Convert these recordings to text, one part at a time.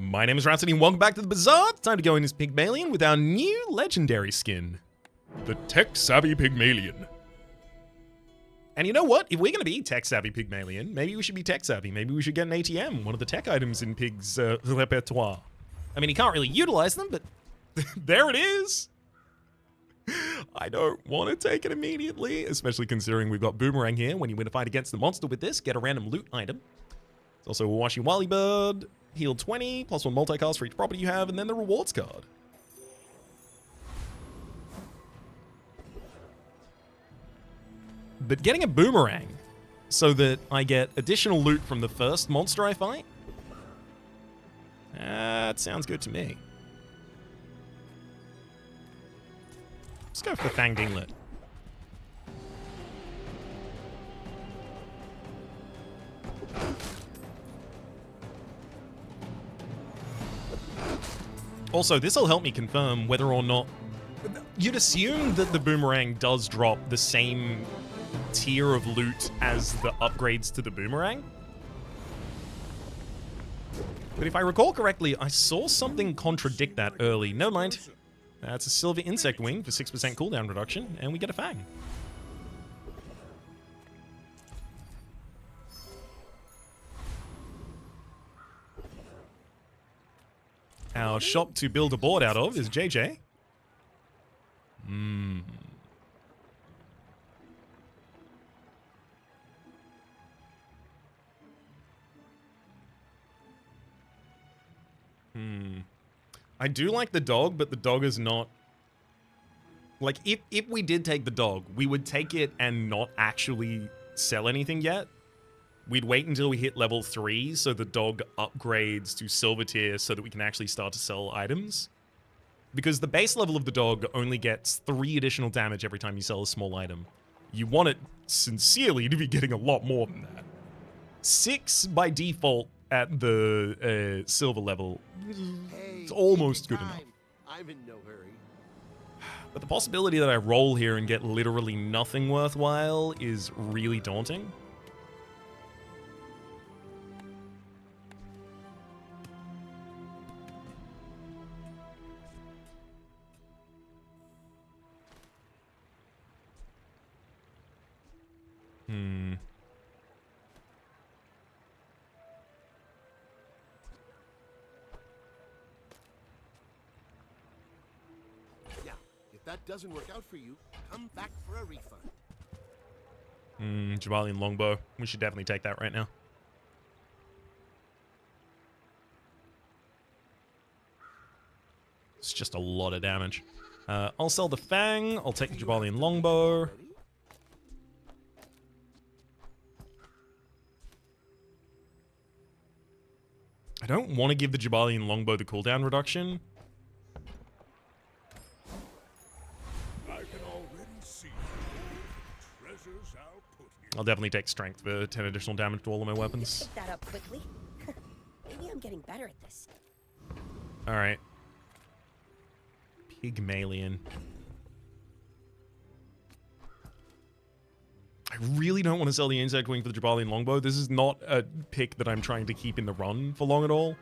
My name is Rhapsody and welcome back to the Bazaar. It's time to go in as Pygmalion with our new legendary skin. The tech-savvy Pygmalion. And you know what? If we're going to be tech-savvy Pygmalion, maybe we should be tech-savvy. Maybe we should get an ATM, one of the tech items in Pig's repertoire. I mean, he can't really utilize them, but there it is. I don't want to take it immediately, especially considering we've got Boomerang here. When you win a fight against the monster with this, get a random loot item. It's also a Washy Wally Bird, heal 20, plus 1 multicast for each property you have, and then the rewards card. But getting a Boomerang so that I get additional loot from the first monster I fight? That sounds good to me. Let's go for the Fanged Inglet. Also, this will help me confirm whether or not... You'd assume that the Boomerang does drop the same tier of loot as the upgrades to the Boomerang. But if I recall correctly, I saw something contradict that early. No mind. That's a Silver Insect Wing for 6% cooldown reduction, and we get a Fang. Our shop to build a board out of is JJ. I do like the dog, but the dog is not... Like, if we did take the dog, we would take it and not actually sell anything yet. We'd wait until we hit level 3 so the dog upgrades to silver tier so that we can actually start to sell items. Because the base level of the dog only gets 3 additional damage every time you sell a small item. You want it sincerely to be getting a lot more than that. 6 by default at the silver level. It's almost good enough. I'm in no hurry. But the possibility that I roll here and get literally nothing worthwhile is really daunting. If that doesn't work out for you, come back for a refund. Jabalian Longbow. We should definitely take that right now. It's just a lot of damage. I'll sell the Fang. I'll take the Jabalian Longbow. I don't want to give the Jabalian Longbow the cooldown reduction. I'll definitely take strength for 10 additional damage to all of my weapons. Pick that up quickly. Maybe I'm getting better at this. All right. Pygmalion. I really don't want to sell the Insect Wing for the Jabalian Longbow. This is not a pick that I'm trying to keep in the run for long at all.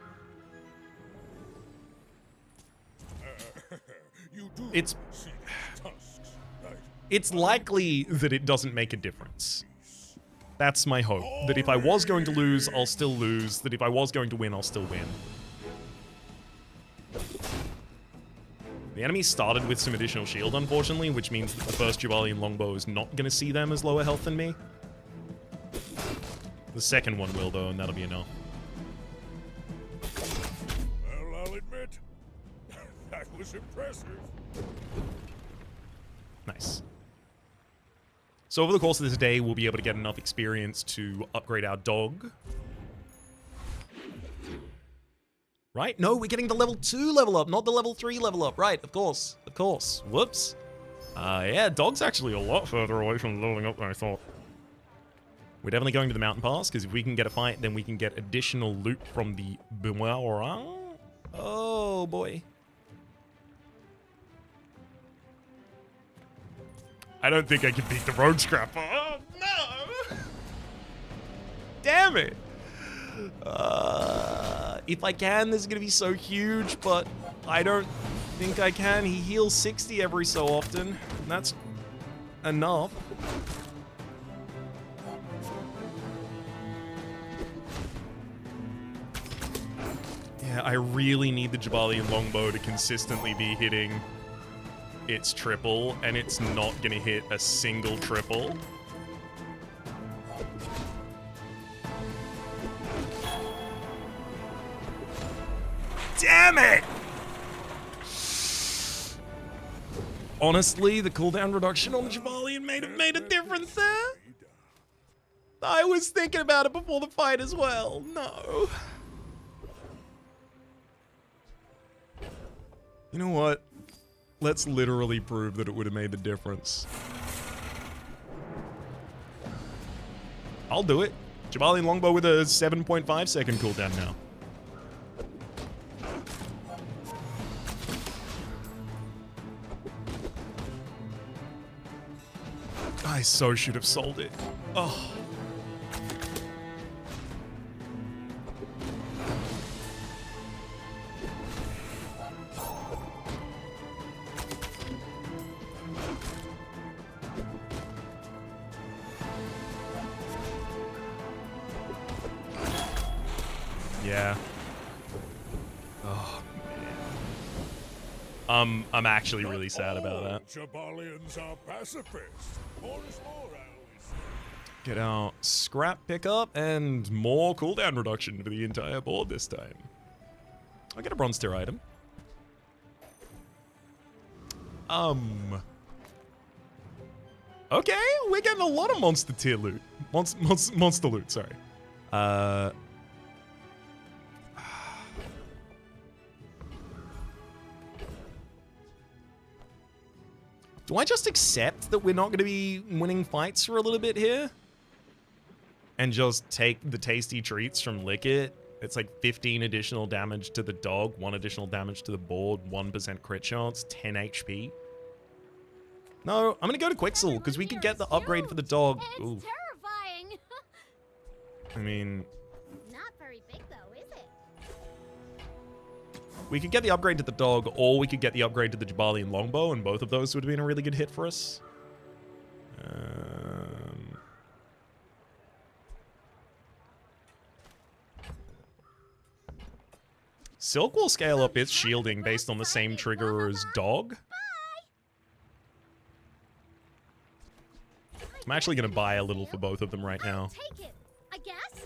It's likely that it doesn't make a difference. That's my hope. That if I was going to lose, I'll still lose. That if I was going to win, I'll still win. The enemy started with some additional shield, unfortunately, which means that the first Jabalian Longbow is not going to see them as lower health than me. The second one will, though, and that'll be enough. Well, I'll admit, that was impressive. Nice. So over the course of this day, we'll be able to get enough experience to upgrade our dog. Right? No, we're getting the level 2 level up, not the level 3 level up. Right, of course. Of course. Whoops. Yeah, dog's actually a lot further away from leveling up than I thought. We're definitely going to the mountain pass, because if we can get a fight, then we can get additional loot from the Boomerang. Oh, boy. I don't think I can beat the Road Scrapper. Oh, no! Damn it! If I can, this is going to be so huge, but I don't think I can. He heals 60 every so often, and that's enough. Yeah, I really need the Jabalian Longbow to consistently be hitting its triple, and it's not going to hit a single triple. Damn it! Honestly, the cooldown reduction on the Jabalian made a difference there. I was thinking about it before the fight as well. No. You know what? Let's literally prove that it would have made the difference. I'll do it. Jabalian Longbow with a 7.5 second cooldown now. I so should have sold it. Oh. Yeah. Oh, man. I'm actually really sad about that. Jabalians are pacifists. More is more, I always say. Get our scrap pickup and more cooldown reduction for the entire board this time. I'll get a bronze tier item. Okay, we're getting a lot of monster tier loot. Monster loot, sorry. Do I just accept that we're not going to be winning fights for a little bit here? And just take the tasty treats from Lick It? It's like 15 additional damage to the dog, 1 additional damage to the board, 1% crit chance, 10 HP. No, I'm going to go to Quixel, because we could get the upgrade for the dog. Ooh. It's terrifying. I mean, Not very big though, is it? we could get the upgrade to the dog, or we could get the upgrade to the Jabalian Longbow, and both of those would have been a really good hit for us. Silk will scale up its shielding based on the same trigger as dog. I'm actually going to buy a little for both of them right now. Take it, I guess.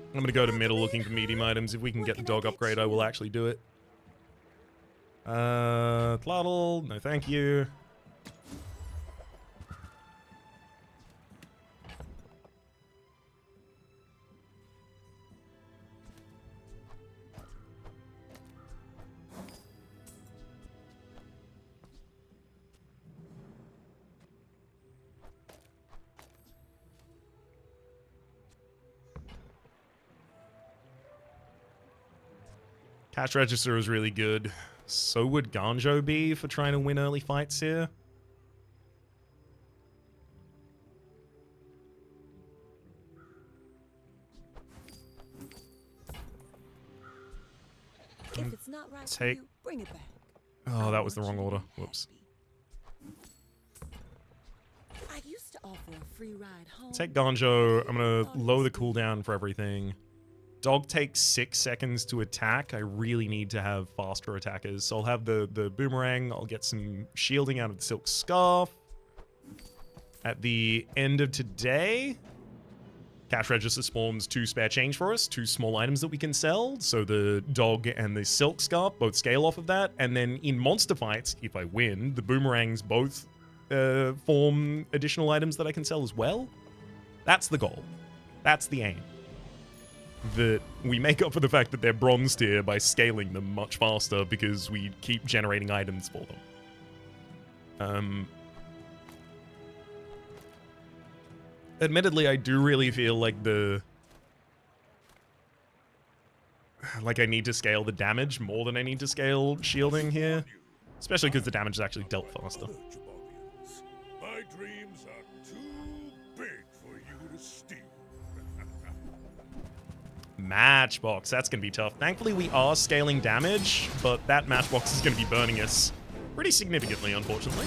I'm going to go to middle looking for medium items. If we can get the dog upgrade, I will actually do it. Tladdle, no thank you. Cash Register is really good. So would Ganjo be for trying to win early fights here. If it's not right for Take. you, bring it back. Oh, that was the wrong order. Whoops. I used to offer a free ride home. Take Ganjo. I'm going to lower the cooldown for everything. Dog takes 6 seconds to attack. I really need to have faster attackers. So I'll have the boomerang. I'll get some shielding out of the silk scarf. At the end of today, Cash Register spawns 2 spare change for us, 2 small items that we can sell. So the dog and the silk scarf both scale off of that. And then in monster fights, if I win, the boomerangs both form additional items that I can sell as well. That's the goal. That's the aim. That we make up for the fact that they're bronze tier by scaling them much faster because we keep generating items for them. Admittedly, I do really feel like I need to scale the damage more than I need to scale shielding here. Especially because the damage is actually dealt faster. Jabalians. My dreams are steel. Matchbox, that's going to be tough. Thankfully, we are scaling damage, but that matchbox is going to be burning us pretty significantly, unfortunately.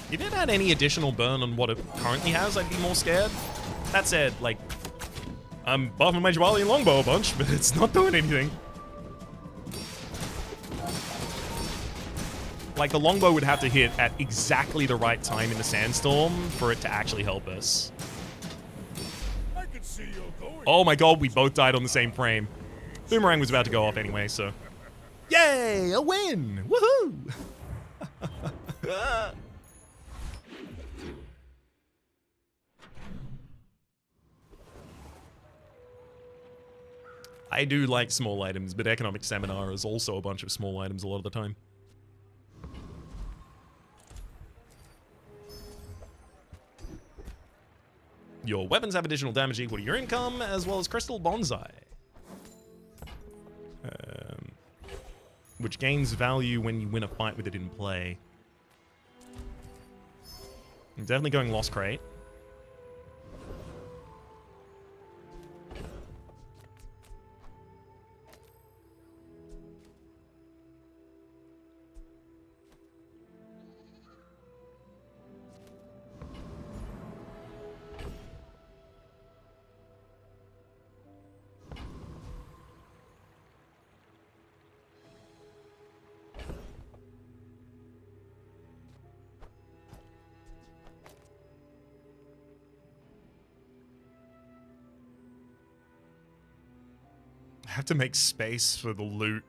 If it had any additional burn on what it currently has, I'd be more scared. That said, like, I'm buffing my Jabali longbow a bunch, but it's not doing anything. Like, the longbow would have to hit at exactly the right time in the sandstorm for it to actually help us. I can see you're going. Oh my god, we both died on the same frame. Boomerang was about to go off anyway, so... Yay! A win! Woohoo! I do like small items, but Economic Seminar is also a bunch of small items a lot of the time. Your weapons have additional damage equal to your income, as well as Crystal Bonsai. Which gains value when you win a fight with it in play. I'm definitely going Lost Crate. I have to make space for the loot.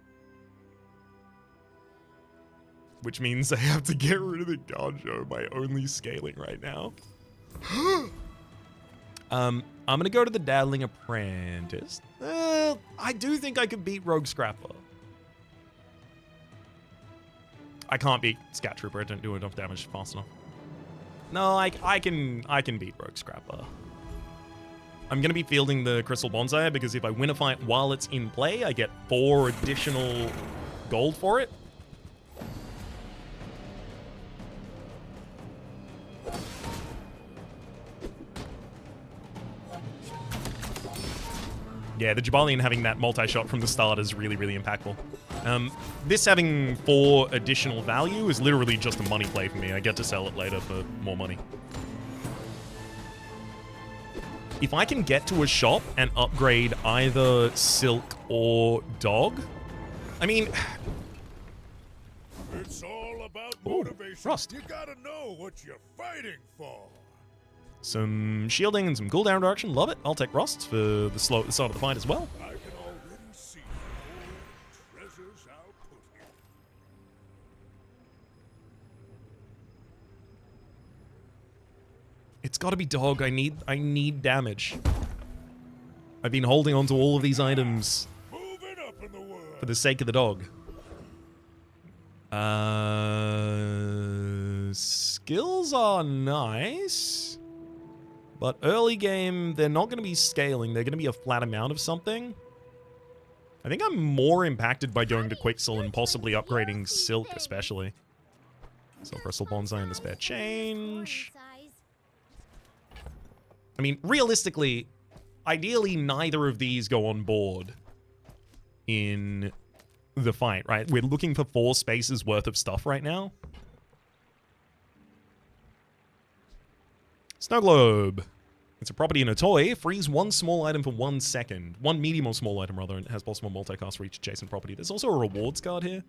Which means I have to get rid of the Ganjo, my only scaling right now. I'm gonna go to the Daddling Apprentice. I do think I could beat Rogue Scrapper. I can't beat Scat Trooper. I don't do enough damage fast enough. No, I can beat Rogue Scrapper. I'm going to be fielding the Crystal Bonsai because if I win a fight while it's in play, I get 4 additional gold for it. Yeah, the Jabalian having that multi-shot from the start is really, really impactful. This having 4 additional value is literally just a money play for me. I get to sell it later for more money. If I can get to a shop and upgrade either Silk or Dog, I mean... It's all about motivation. Rust. You gotta know what you're fighting for. Some shielding and some cooldown reduction. Love it. I'll take Rust for the start of the fight as well. I can already see all the treasures I'll put here. It's got to be Dog. I need damage. I've been holding on to all of these items Moving up in the world. for the sake of the dog. Skills are nice, but early game, they're not going to be scaling. They're going to be a flat amount of something. I think I'm more impacted by going to Quicksil and possibly upgrading Silk, especially. So Crystal Bonsai and the spare change. I mean, realistically, ideally, neither of these go on board in the fight, right? We're looking for 4 spaces worth of stuff right now. Snow Globe. It's a property in a toy. Freeze 1 small item for 1 second. 1 medium or small item, rather, and it has possible multicast for each adjacent property. There's also a rewards card here.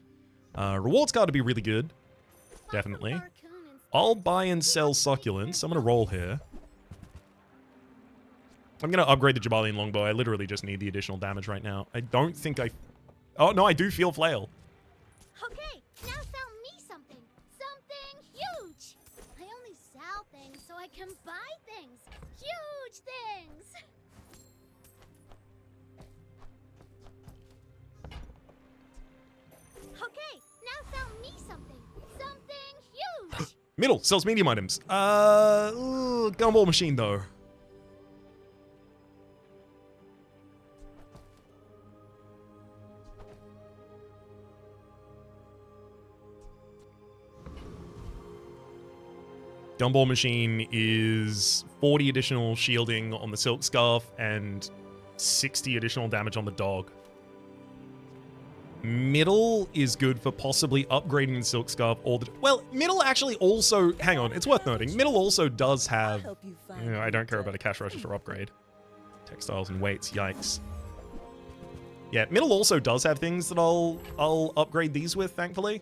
Rewards card would be really good. Definitely. I'll buy and sell succulents. I'm going to roll here. I'm going to upgrade the Jabalian Longbow. I literally just need the additional damage right now. I don't think I... Oh, no, I do feel flail. Okay, now sell me something. Something huge. I only sell things so I can buy things. Huge things. Okay, now sell me something. Something huge. Middle, sells medium items. Gumball machine, though. Gumball Machine is 40 additional shielding on the Silk Scarf and 60 additional damage on the dog. Middle is good for possibly upgrading the Silk Scarf or the... Well, Middle actually also... Hang on, it's worth noting. Middle also does have... Help you find You know, I don't care your about a death. cash register upgrade. Textiles and weights, yikes. Yeah, Middle also does have things that I'll upgrade these with, thankfully.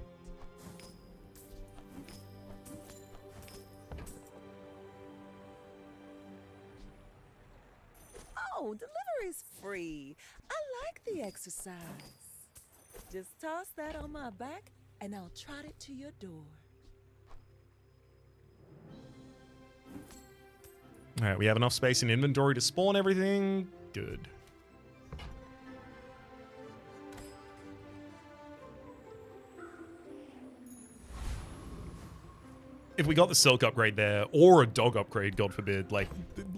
Oh, delivery's free. I like the exercise. Just toss that on my back and I'll trot it to your door. All right, we have enough space in inventory to spawn everything. Good. If we got the Silk upgrade there, or a dog upgrade, God forbid, like,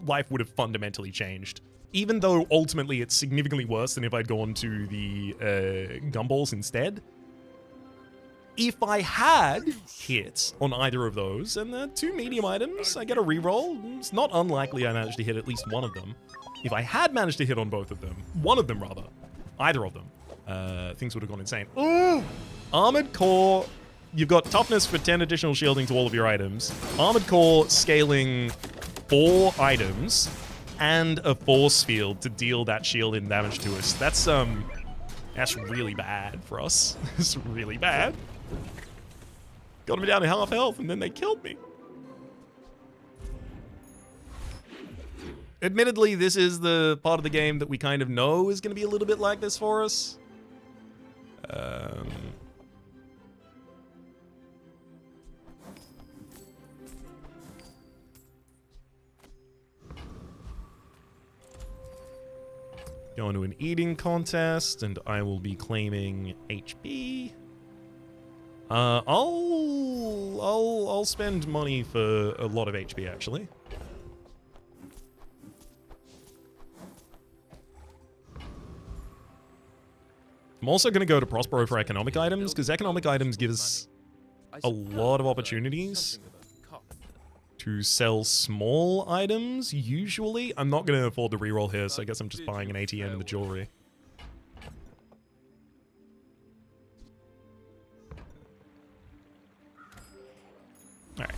life would have fundamentally changed. Even though ultimately it's significantly worse than if I'd gone to the Gumballs instead. If I had hits on either of those, and they're 2 medium items, I get a reroll. It's not unlikely I managed to hit at least one of them. If I had managed to hit on both of them, one of them rather, either of them, things would have gone insane. Ooh! Armored Core, you've got toughness for 10 additional shielding to all of your items. Armored Core scaling 4 items and a force field to deal that shield in damage to us. That's really bad for us. It's really bad. Got me down to half health and then they killed me. Admittedly, this is the part of the game that we kind of know is going to be a little bit like this for us. Going to an eating contest, and I will be claiming HP. I'll spend money for a lot of HP actually. I'm also going to go to Prospero for economic items, because economic items give us a lot of opportunities to sell small items, usually. I'm not going to afford the reroll here, so I guess I'm just buying an ATM and the jewelry. Alright.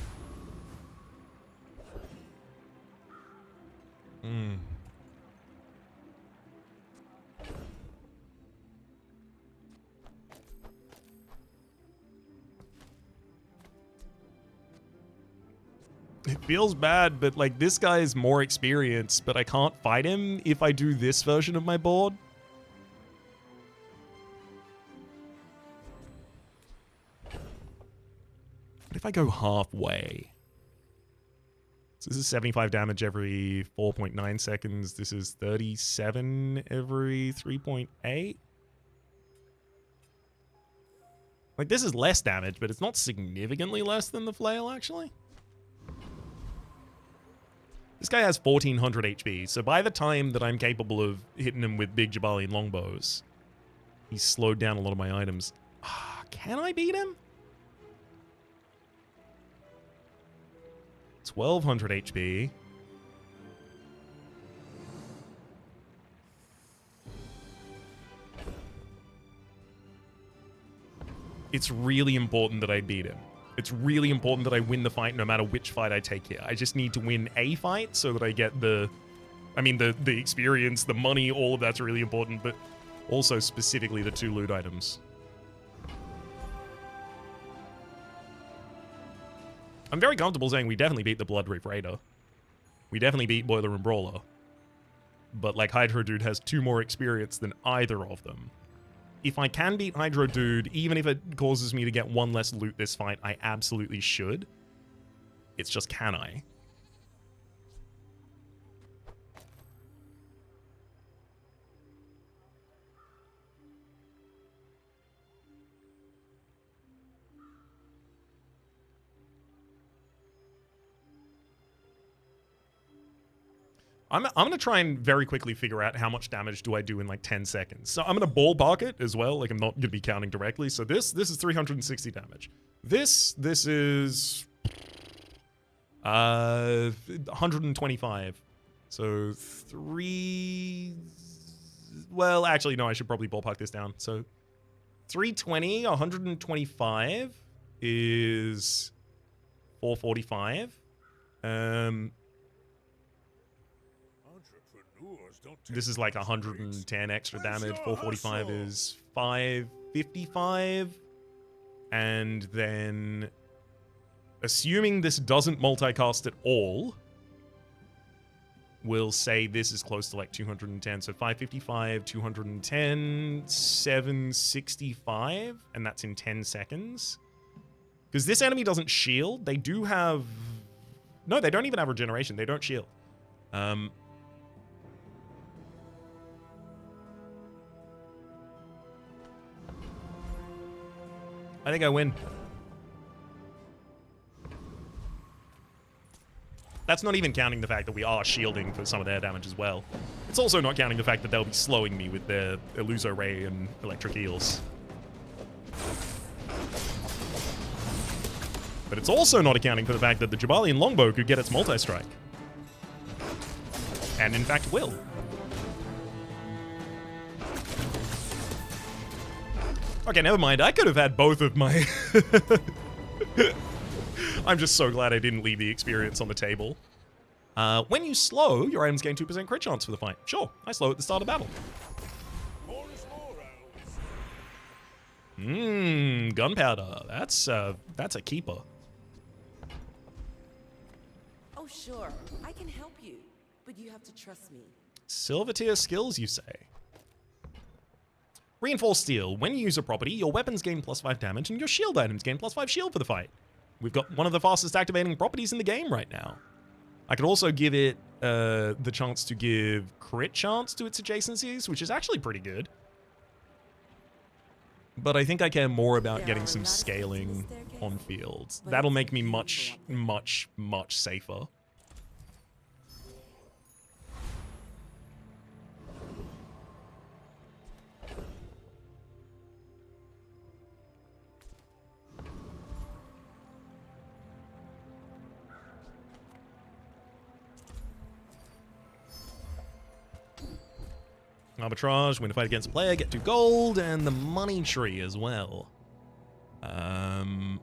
It feels bad, but like this guy is more experienced, but I can't fight him if I do this version of my board. What if I go halfway? So this is 75 damage every 4.9 seconds. This is 37 every 3.8. Like, this is less damage, but it's not significantly less than the flail, actually. This guy has 1400 HP, so by the time that I'm capable of hitting him with big Jabalian longbows, he's slowed down a lot of my items. Can I beat him? 1200 HP. It's really important that I beat him. It's really important that I win the fight no matter which fight I take here. I just need to win a fight so that I get the experience, the money, all of that's really important, but also specifically the 2 loot items. I'm very comfortable saying we definitely beat the Blood Reef Raider. We definitely beat Boiler and Brawler. But like Hydro Dude has 2 more experience than either of them. If I can beat Hydro Dude, even if it causes me to get 1 less loot this fight, I absolutely should. It's just, can I? I'm going to try and very quickly figure out how much damage do I do in like 10 seconds. So I'm going to ballpark it as well. Like, I'm not going to be counting directly. So this is 360 damage. This is 125. So 3... Well, actually, no, I should probably ballpark this down. So 320, 125 is 445. This is like 110 extra damage. 445 is 555. And then, assuming this doesn't multicast at all, we'll say this is close to like 210. So 555, 210, 765, and that's in 10 seconds. Because this enemy doesn't shield. They do have... No, they don't even have regeneration. They don't shield. I think I win. That's not even counting the fact that we are shielding for some of their damage as well. It's also not counting the fact that they'll be slowing me with their Illuso Ray and Electric Eels. But it's also not accounting for the fact that the Jabalian Longbow could get its multi-strike. And in fact will. Okay, never mind. I could have had both of my... I'm just so glad I didn't leave the experience on the table. When you slow, your items gain 2% crit chance for the fight. Sure, I slow at the start of battle. Gunpowder. That's a keeper. Oh, sure. I can help you, but you have to trust me. Silver tier skills, you say? Reinforced steel. When you use a property, your weapons gain +5 damage and your shield items gain +5 shield for the fight. We've got one of the fastest activating properties in the game right now. I could also give it the chance to give crit chance to its adjacencies, which is actually pretty good. But I think I care more about getting some scaling on fields. That'll make me much, much, much safer. Arbitrage, win a fight against a player, get 2 gold, and the money tree as well. I'm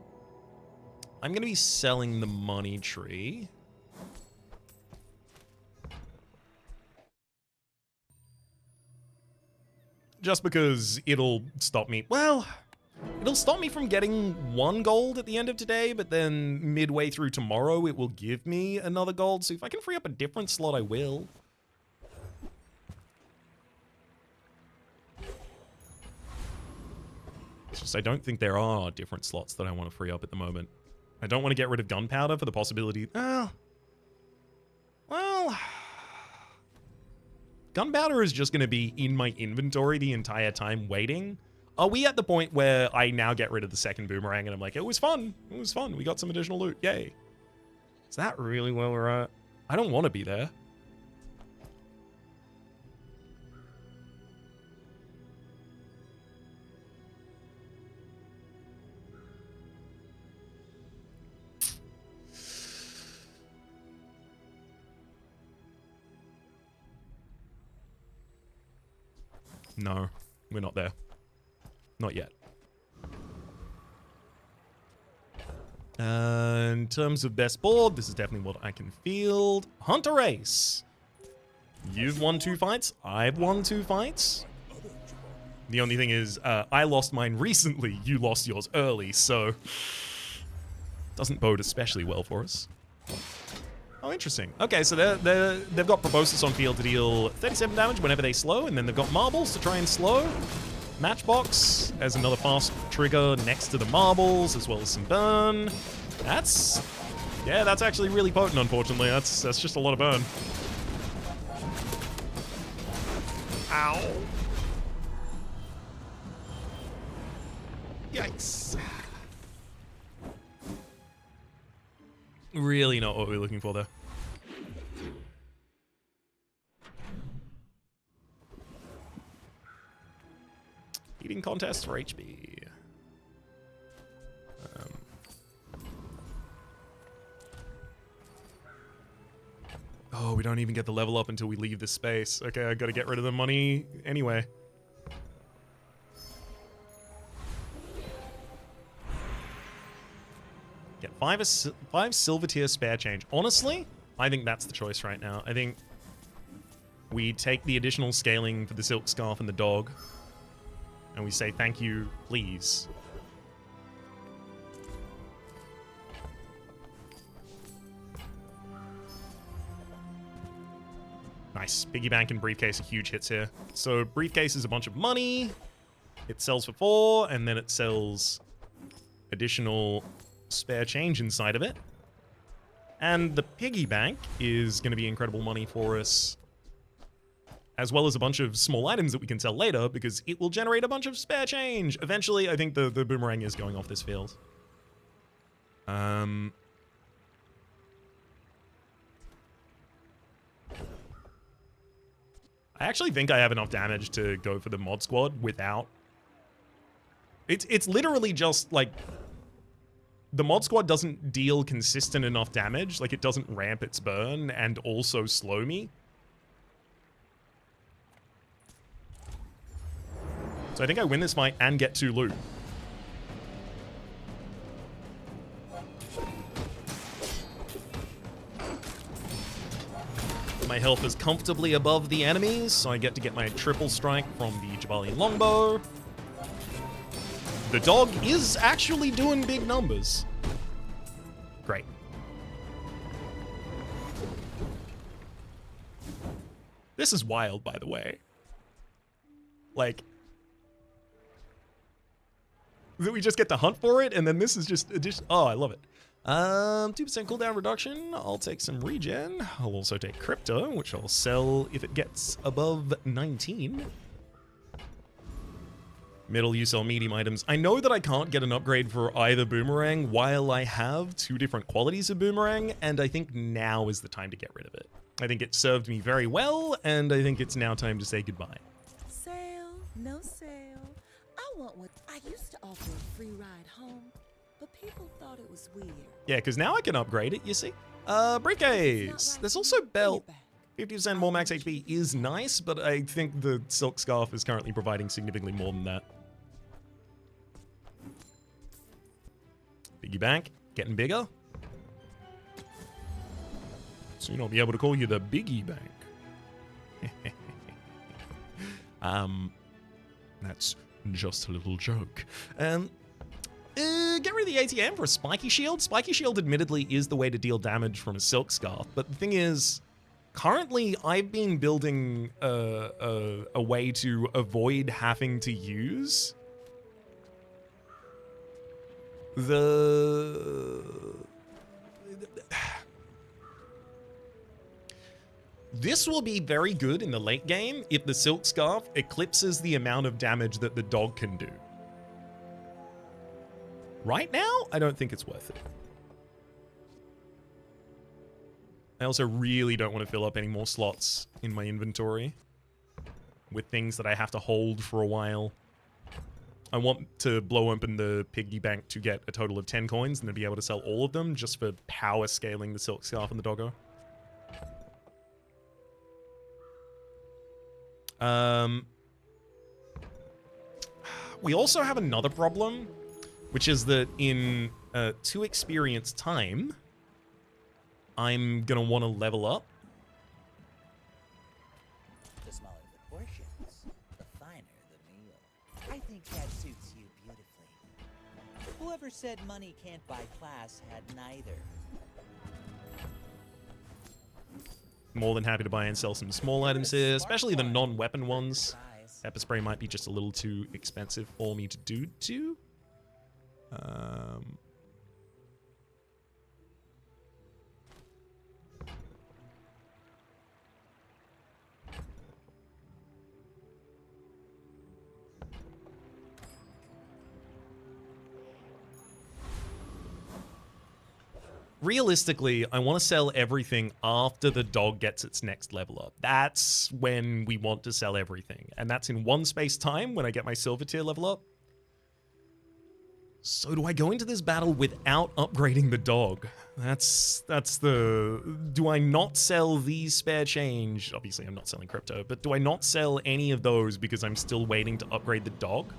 going to be selling the money tree. Just because it'll stop me. Well, it'll stop me from getting 1 gold at the end of today, but then midway through tomorrow, it will give me another gold. So if I can free up a different slot, I will. It's just I don't think there are different slots that I want to free up at the moment. I don't want to get rid of gunpowder for the possibility... well... Gunpowder is just going to be in my inventory the entire time waiting. Are we at the point where I now get rid of the second boomerang and I'm like, it was fun. It was fun. We got some additional loot. Yay. Is that really where we're at? I don't want to be there. No, we're not there. Not yet. In terms of best board, this is definitely what I can field. Hunter Race. You've won 2 fights. I've won 2 fights. The only thing is, I lost mine recently. You lost yours early, so... doesn't bode especially well for us. Oh, interesting. Okay, so they've got Proboscis on field to deal 37 damage whenever they slow, and then they've got Marbles to try and slow. Matchbox as another fast trigger next to the Marbles, as well as some burn. That's... yeah, that's actually really potent, unfortunately. That's just a lot of burn. Ow. Yikes. Really not what we're looking for there. Eating contest for HB. we don't even get the level up until we leave this space. Okay, I gotta get rid of the money anyway. Get five silver tier spare change. Honestly, I think that's the choice right now. I think we take the additional scaling for the silk scarf and the dog, and we say thank you, please. Nice. Piggy bank and briefcase are huge hits here. So briefcase is a bunch of money. It sells for 4, and then it sells additional spare change inside of it. And the piggy bank is going to be incredible money for us, as well as a bunch of small items that we can sell later, because it will generate a bunch of spare change. Eventually, I think the boomerang is going off this field. I actually think I have enough damage to go for the mod squad without... It's literally just, like... The mod squad doesn't deal consistent enough damage. Like, it doesn't ramp its burn and also slow me. So I think I win this fight and get 2 loot. My health is comfortably above the enemies, so I get to get my triple strike from the Jabalian longbow. The dog is actually doing big numbers. Great. This is wild, by the way. Like, that we just get to hunt for it, and then this is just addition. Oh, I love it. 2% cooldown reduction. I'll take some regen. I'll also take crypto, which I'll sell if it gets above 19. Middle, you sell medium items. I know that I can't get an upgrade for either boomerang while I have 2 different qualities of boomerang, and I think now is the time to get rid of it. I think it served me very well, and I think it's now time to say goodbye. Sale, no sale. I want what I used to offer a free ride home, but people thought it was weird. Yeah, because now I can upgrade it, you see. Briefcase. There's also belt. 50% more max HP is nice, but I think the silk scarf is currently providing significantly more than that. Piggy bank, getting bigger. Soon I'll be able to call you the Biggie Bank. That's just a little joke. Get rid of the ATM for a spiky shield. Spiky shield admittedly is the way to deal damage from a silk scarf, but the thing is, currently I've been building a way to avoid having to use This will be very good in the late game if the silk scarf eclipses the amount of damage that the dog can do. Right now, I don't think it's worth it. I also really don't want to fill up any more slots in my inventory with things that I have to hold for a while. I want to blow open the piggy bank to get a total of 10 coins and then be able to sell all of them just for power scaling the silk scarf and the doggo. We also have another problem, which is that in 2 experience time, I'm gonna want to level up. The smaller the portions, the finer the meal. I think that suits you beautifully. Whoever said money can't buy class had neither. More than happy to buy and sell some small items here, especially the non-weapon ones. Pepper spray might be just a little too expensive for me to do too. Realistically, I want to sell everything after the dog gets its next level up. That's when we want to sell everything. And that's in 1 space time when I get my silver tier level up. So do I go into this battle without upgrading the dog? That's the... Do I not sell these spare change? Obviously, I'm not selling crypto, but do I not sell any of those because I'm still waiting to upgrade the dog?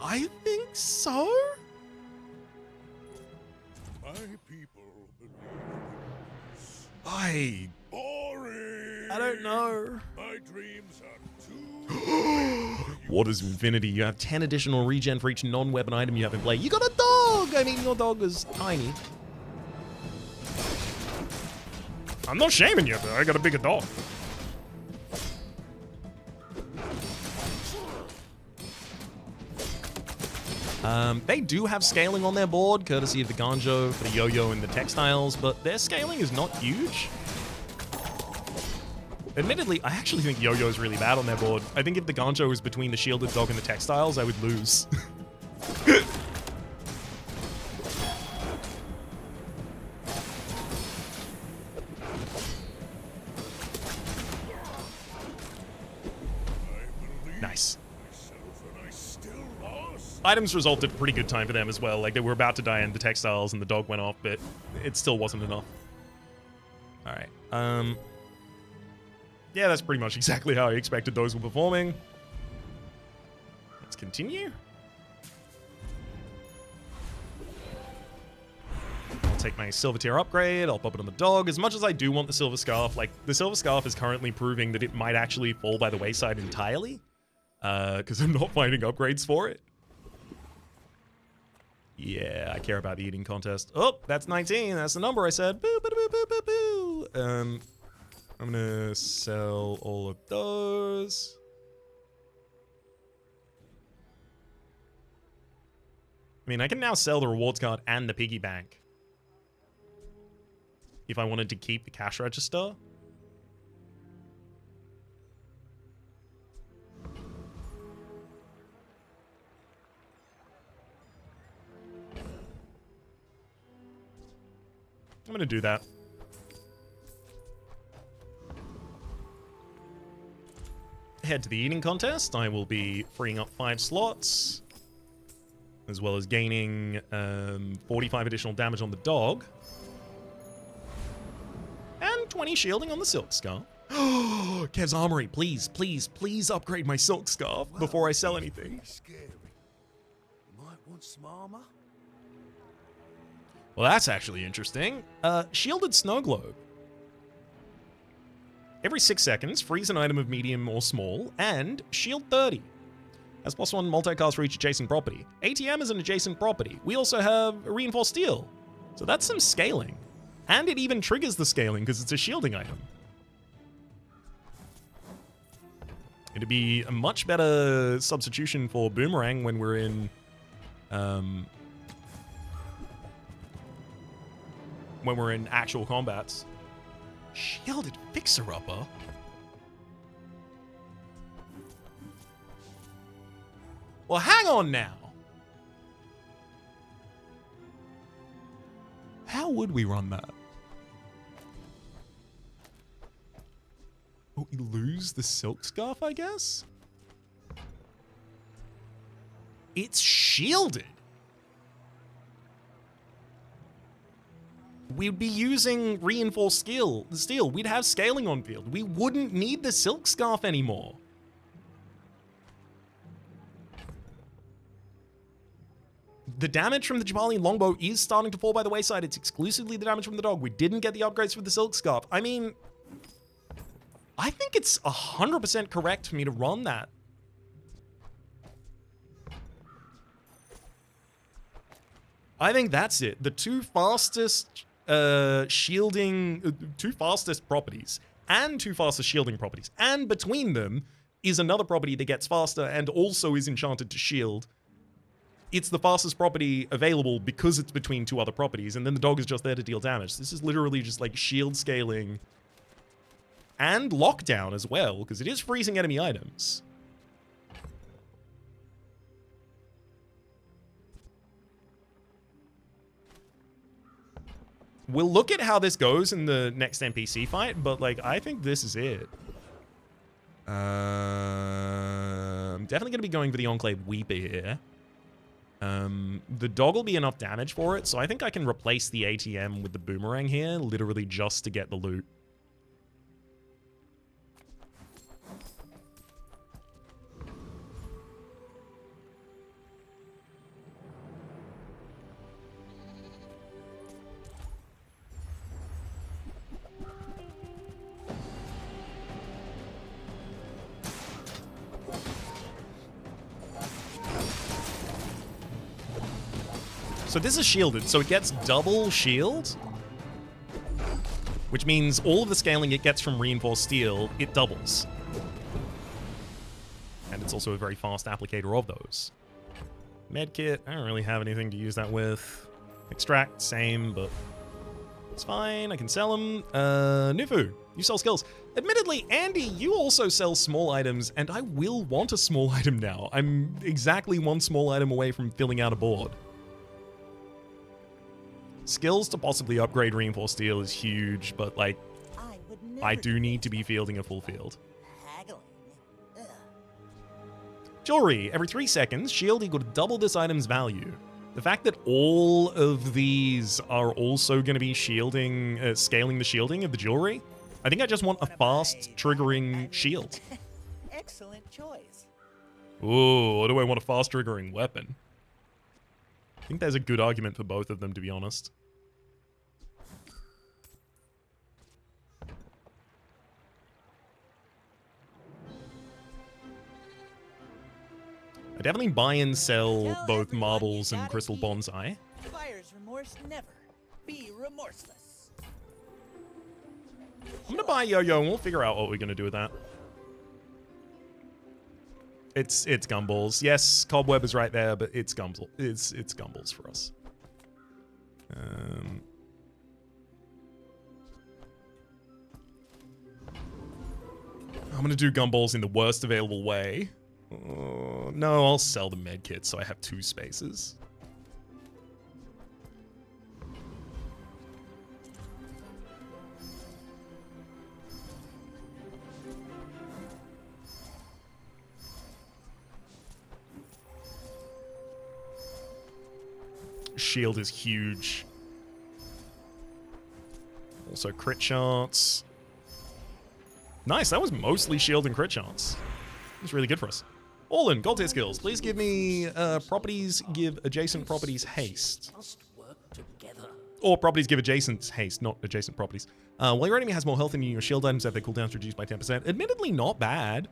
I think so? My people believe I don't know. my dreams are too What is Infinity? You have 10 additional regen for each non-weapon item you have in play. You got a dog! I mean, your dog is tiny. I'm not shaming you, though. I got a bigger dog. They do have scaling on their board, courtesy of the Ganjo for the yo-yo and the textiles, but their scaling is not huge. Admittedly, I actually think yo-yo is really bad on their board. I think if the Ganjo was between the shielded dog and the textiles, I would lose. Nice. and I still lost. Items resulted pretty good time for them as well. Like, they were about to die in the textiles and the dog went off, but it still wasn't enough. All right. Yeah, that's pretty much exactly how I expected those were performing. Let's continue. I'll take my silver tier upgrade. I'll pop it on the dog. As much as I do want the silver scarf, like, the silver scarf is currently proving that it might actually fall by the wayside entirely. Because I'm not finding upgrades for it. Yeah, I care about the eating contest. Oh, that's 19. That's the number I said. Boo, boo, boo, boo, boo, boo. I'm gonna sell all of those. I mean, I can now sell the rewards card and the piggy bank if I wanted to keep the cash register. I'm gonna do that. Head to the eating contest. I will be freeing up 5 slots, as well as gaining 45 additional damage on the dog. And 20 shielding on the silk scarf. Kev's Armory, please, please, please upgrade my silk scarf before I sell anything. Scary. You might want some armor. Well, that's actually interesting. Shielded snow globe. Every 6 seconds, freeze an item of medium or small, and shield 30. Has +1 multicast for each adjacent property. ATM is an adjacent property. We also have reinforced steel. So that's some scaling. And it even triggers the scaling because it's a shielding item. It'd be a much better substitution for Boomerang when we're in... when we're in actual combats. Shielded fixer-upper? Well, hang on now. How would we run that? Oh, we lose the silk scarf, I guess? It's shielded. We'd be using reinforced steel. We'd have scaling on field. We wouldn't need the silk scarf anymore. The damage from the Jabali longbow is starting to fall by the wayside. It's exclusively the damage from the dog. We didn't get the upgrades for the silk scarf. I mean, I think it's 100% correct for me to run that. I think that's it. The two fastest two fastest properties and two fastest shielding properties. And between them is another property that gets faster and also is enchanted to shield. It's the fastest property available because it's between two other properties, and then the dog is just there to deal damage. This is literally just like shield scaling and lockdown as well, because it is freezing enemy items. We'll look at how this goes in the next NPC fight, but like, I think this is it. definitely going to be going for the Enclave Weeper here. The dog will be enough damage for it, so I think I can replace the ATM with the boomerang here, literally just to get the loot. So this is shielded, so it gets double shield, which means all of the scaling it gets from reinforced steel, it doubles. And it's also a very fast applicator of those. Medkit, I don't really have anything to use that with. Extract, same, but it's fine. I can sell them. Nufu, you sell skills. Admittedly, Andy, you also sell small items, and I will want a small item now. I'm exactly one small item away from filling out a board. Skills to possibly upgrade reinforced steel is huge, but like, I do need to be fielding a full field. Jewelry. Every 3 seconds, shield equal to double this item's value. The fact that all of these are also going to be shielding, scaling the shielding of the jewelry, I think I just want a fast triggering shield. Excellent choice. Ooh, what do I want a fast triggering weapon? I think there's a good argument for both of them, to be honest. I definitely buy and sell both marbles and crystal bonsai. Buyer's remorse never. Be remorseless. I'm gonna buy yo-yo and we'll figure out what we're gonna do with that. It's gumballs. Yes, Cobweb is right there, but it's gumballs. It's gumballs for us. I'm gonna do gumballs in the worst available way. No, I'll sell the medkit so I have 2 spaces. Shield is huge. Also crit chance. Nice, that was mostly shield and crit chance. It was really good for us. Olin, gold tier skills. Please give me properties, give adjacent properties haste. Or properties give adjacent haste, not adjacent properties. While your enemy has more health than you, your shield items have their cooldowns reduced by 10%. Admittedly, not bad.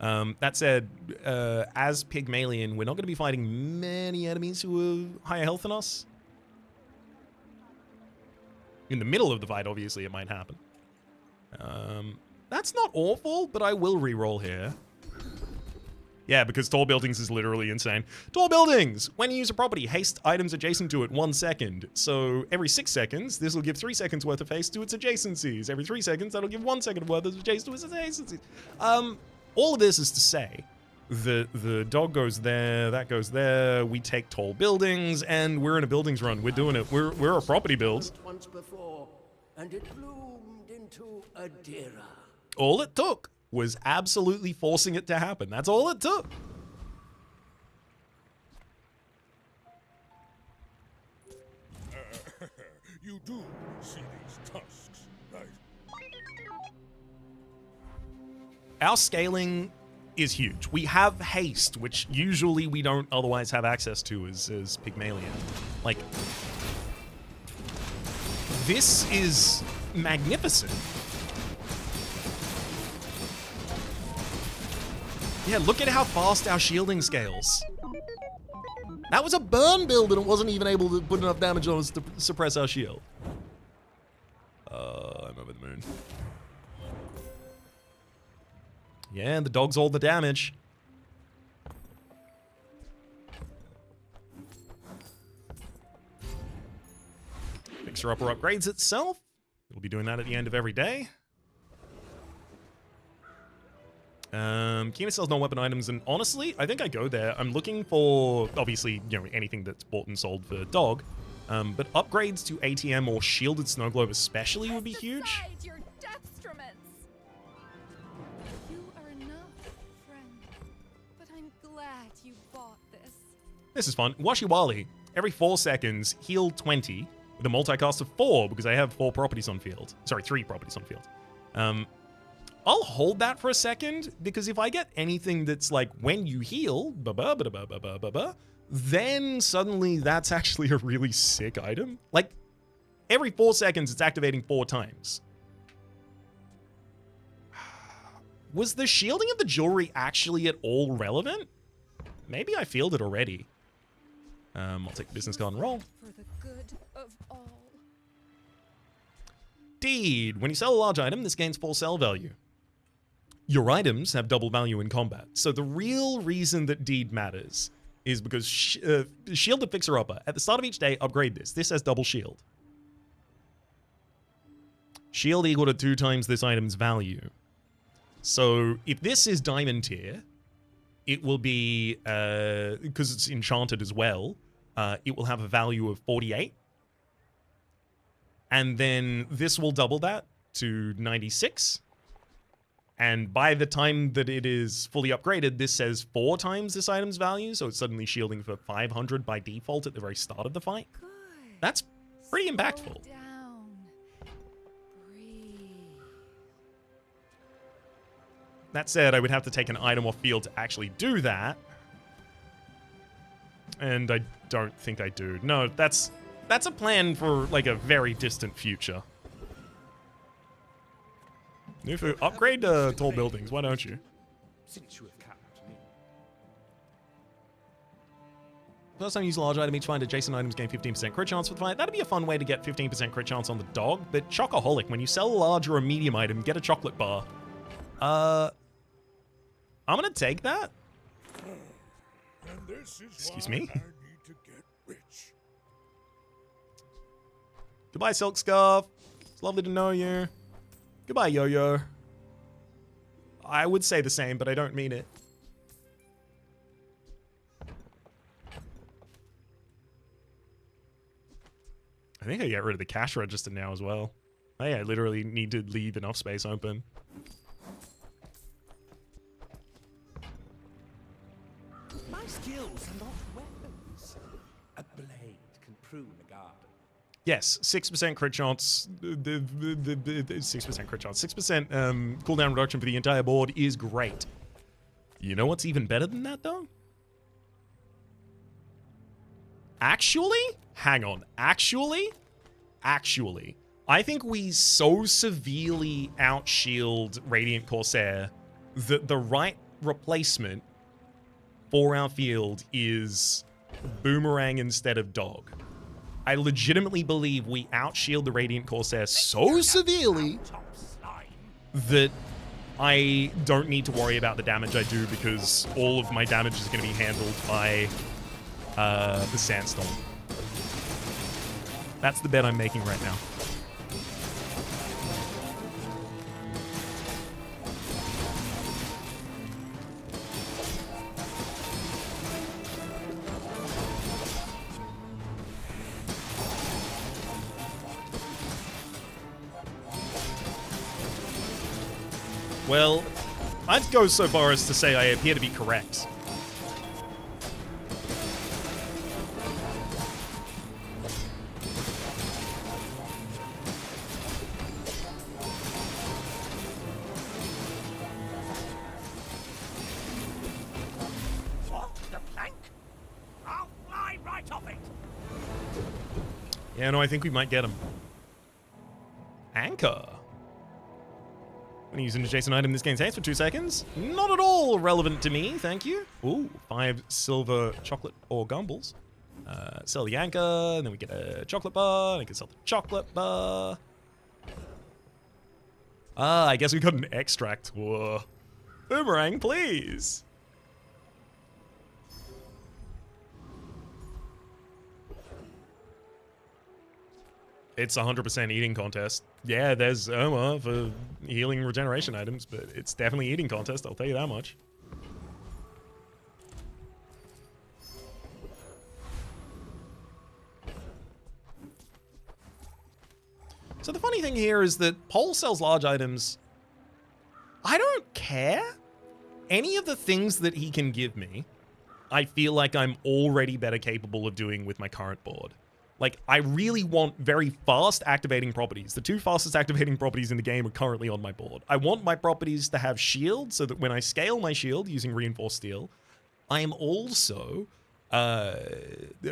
That said, as Pygmalion, we're not going to be fighting many enemies who are higher health than us. In the middle of the fight, obviously, it might happen. That's not awful, but I will reroll here. Yeah, because tall buildings is literally insane. Tall buildings! When you use a property, haste items adjacent to it 1 second. So every 6 seconds, this will give 3 seconds worth of haste to its adjacencies. Every 3 seconds, that'll give 1 second worth of haste to its adjacencies. All of this is to say, the dog goes there, that goes there, we take tall buildings, and we're in a buildings run. We're doing it. We're a property build. Once before, and it bloomed into a Dira. All it took was absolutely forcing it to happen. That's all it took. You do see these tusks, right? Our scaling is huge. We have haste, which usually we don't otherwise have access to as Pygmalion. Like, this is magnificent. Yeah, look at how fast our shielding scales. That was a burn build and it wasn't even able to put enough damage on us to suppress our shield. I'm over the moon. Yeah, and the dog's all the damage. Fixer Upper upgrades itself. It'll be doing that at the end of every day. Kina sells non-weapon items, and honestly, I think I go there. I'm looking for, obviously, you know, anything that's bought and sold for dog. But upgrades to ATM or shielded snow globe especially would be huge. Your dextroments. You are enough, friend. But I'm glad you bought this. This is fun. Washiwali. Every 4 seconds, heal 20 with a multicast of 4 because I have 4 properties on field. Sorry, 3 properties on field. I'll hold that for a second because if I get anything that's like when you heal, then suddenly that's actually a really sick item. Like every 4 seconds, it's activating 4 times. Was the shielding of the jewelry actually at all relevant? Maybe I fielded already. I'll take the business card and roll. For the good of all. Deed. When you sell a large item, this gains 4 sell value. Your items have double value in combat. So the real reason that Deed matters is because Shield the Fixer-Upper. At the start of each day, upgrade this. This has double shield. Shield equal to 2 times this item's value. So if this is Diamond tier, it will be, because it's enchanted as well, it will have a value of 48. And then this will double that to 96. And by the time that it is fully upgraded, this says 4 times this item's value, so it's suddenly shielding for 500 by default at the very start of the fight. Good. That's pretty Slow impactful. Down. Breathe. That said, I would have to take an item off field to actually do that. And I don't think I do. No, that's a plan for like a very distant future. Nufu, upgrade tall buildings. Why don't you? Since you have come to me. First time you use a large item, each find adjacent items gain 15% crit chance for the fight. That'd be a fun way to get 15% crit chance on the dog. But Chocoholic, when you sell a large or a medium item, get a chocolate bar. I'm gonna take that. And this is Excuse why me? I need to get rich. Goodbye, Silk Scarf. It's lovely to know you. Goodbye, Yo-Yo. I would say the same, but I don't mean it. I think I get rid of the cash register now as well. Hey, I literally need to leave enough space open. My skills are not weapons. A blade can prune a garden. Yes, 6% crit chance. 6% crit chance. 6% cooldown reduction for the entire board is great. You know what's even better than that, though? Actually? Hang on. Actually, I think we so severely outshield Radiant Corsair that the right replacement for our field is Boomerang instead of Dog. I legitimately believe we outshield the Radiant Corsair so severely that I don't need to worry about the damage I do because all of my damage is going to be handled by the Sandstorm. That's the bet I'm making right now. Well, I'd go so far as to say I appear to be correct. What? The plank? I'll fly right off it. Yeah, no, I think we might get him. Anchor. When you use an adjacent item, this gains haste for 2 seconds. Not at all relevant to me, thank you. Ooh, 5 silver chocolate or gumballs. Sell the anchor, and then we get a chocolate bar, and I can sell the chocolate bar. Ah, I guess we got an extract. Whoa. Boomerang, please. It's 100% eating contest. Yeah, there's Irma for healing regeneration items, but it's definitely eating contest, I'll tell you that much. So the funny thing here is that Pole sells large items. I don't care. Any of the things that he can give me I feel like I'm already better capable of doing with my current board. Like, I really want very fast activating properties. The 2 fastest activating properties in the game are currently on my board. I want my properties to have shield, so that when I scale my shield using reinforced steel, I am also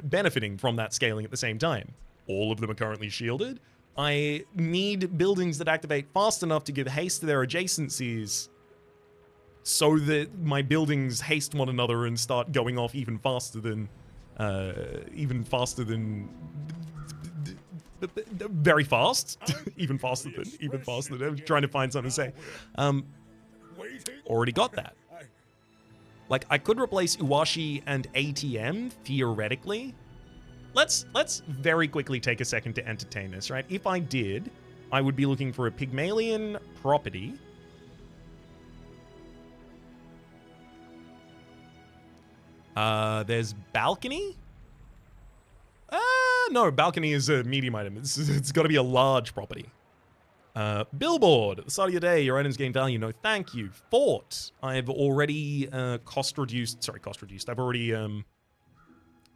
benefiting from that scaling at the same time. All of them are currently shielded. I need buildings that activate fast enough to give haste to their adjacencies so that my buildings haste one another and start going off even faster than very fast. even faster than I'm trying to find something to say. Already got that. Like, I could replace Uwashi and ATM theoretically. Let's very quickly take a second to entertain this, right? If I did, I would be looking for a Pygmalion property. There's balcony. No, balcony is a medium item. It's got to be a large property. Billboard. At the start of your day, your items gain value. No, thank you. Fort. I've already cost reduced. I've already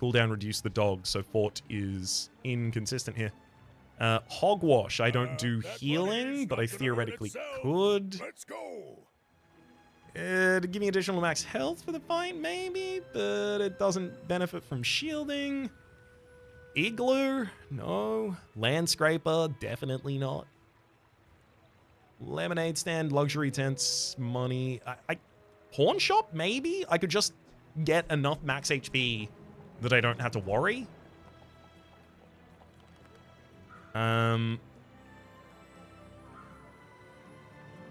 cooldown reduced the dog, so fort is inconsistent here. Hogwash. I don't do healing, but I theoretically could. Let's go. To give me additional max health for the fight, maybe, but it doesn't benefit from shielding. Igloo? No. Landscraper? Definitely not. Lemonade stand, luxury tents, money. Pawn shop? Maybe? I could just get enough max HP that I don't have to worry.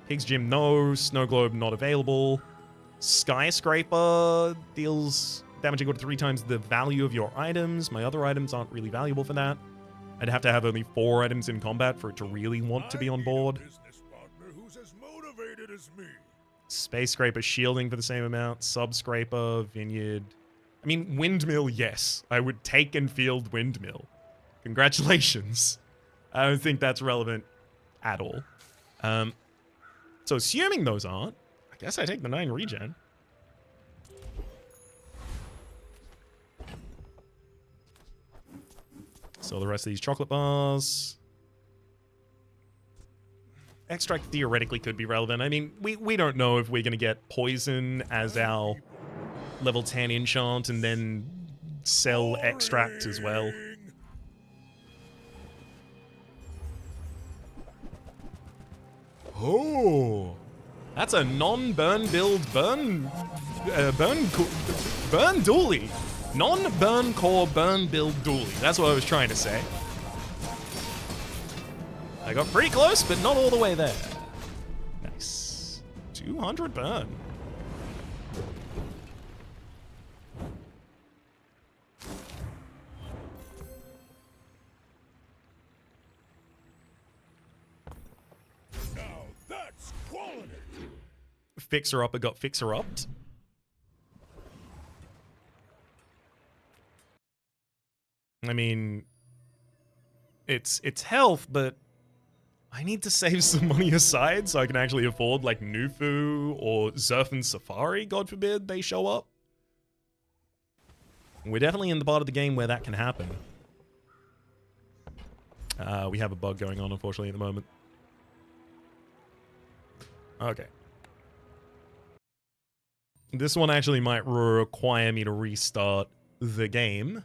Pig's Gym, no. Snow Globe, not available. Skyscraper deals damage equal to 3 times the value of your items. My other items aren't really valuable for that. I'd have to have only 4 items in combat for it to really want to be on board. Who's as motivated as me. Space Scraper, shielding for the same amount. Sub Scraper, Vineyard. I mean, Windmill, yes. I would take and field Windmill. Congratulations. I don't think that's relevant at all. So assuming those aren't, I guess I take the 9 regen. So the rest of these chocolate bars. Extract theoretically could be relevant. I mean, we don't know if we're going to get poison as our level 10 enchant and then sell extract as well. Oh, that's a non-burn build burn dually. Non-burn core burn build dually. That's what I was trying to say. I got pretty close, but not all the way there. Nice. 200 burn. Now that's quality. Fixer Upper got Fixer Upped. I mean, it's health, but I need to save some money aside so I can actually afford like Nufu or Zerfin Safari, God forbid they show up. We're definitely in the part of the game where that can happen. We have a bug going on, unfortunately, at the moment. Okay. This one actually might require me to restart the game.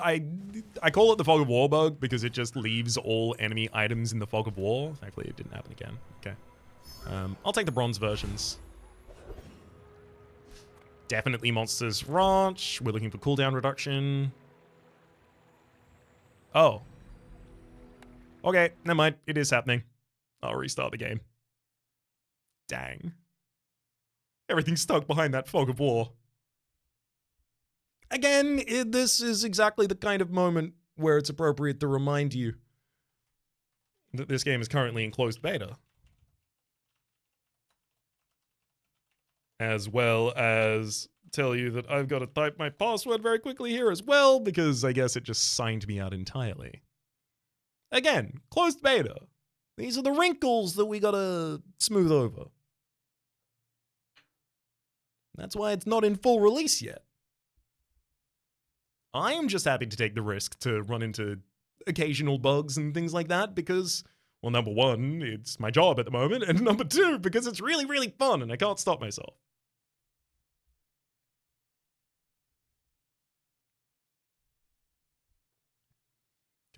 I call it the Fog of War bug because it just leaves all enemy items in the Fog of War. Thankfully, it didn't happen again. Okay. I'll take the bronze versions. Definitely Monsters Ranch. We're looking for cooldown reduction. Oh. Okay, never mind. It is happening. I'll restart the game. Dang. Everything's stuck behind that Fog of War. Again, this is exactly the kind of moment where it's appropriate to remind you that this game is currently in closed beta. As well as tell you that I've got to type my password very quickly here as well, because I guess it just signed me out entirely. Again, closed beta. These are the wrinkles that we gotta smooth over. That's why it's not in full release yet. I am just happy to take the risk to run into occasional bugs and things like that because, well, number one, it's my job at the moment, and number two, because it's really, really fun and I can't stop myself.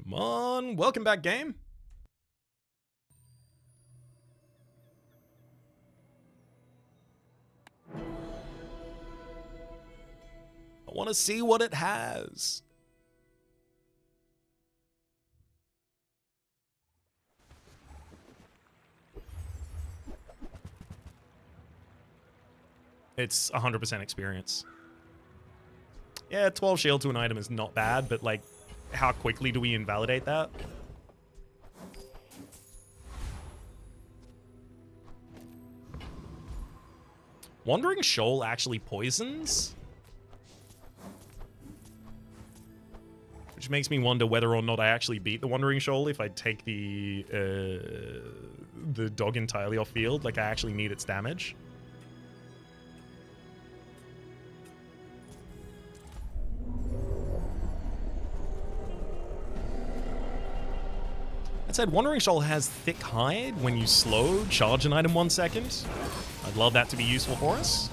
Come on, welcome back, game. I want to see what it has. It's 100% experience. Yeah, 12 shield to an item is not bad, but like, how quickly do we invalidate that? Wandering Shoal actually poisons? Which makes me wonder whether or not I actually beat the Wandering Shoal if I take the dog entirely off field. Like, I actually need its damage. That said, Wandering Shoal has thick hide when you slow charge an item 1 second. I'd love that to be useful for us.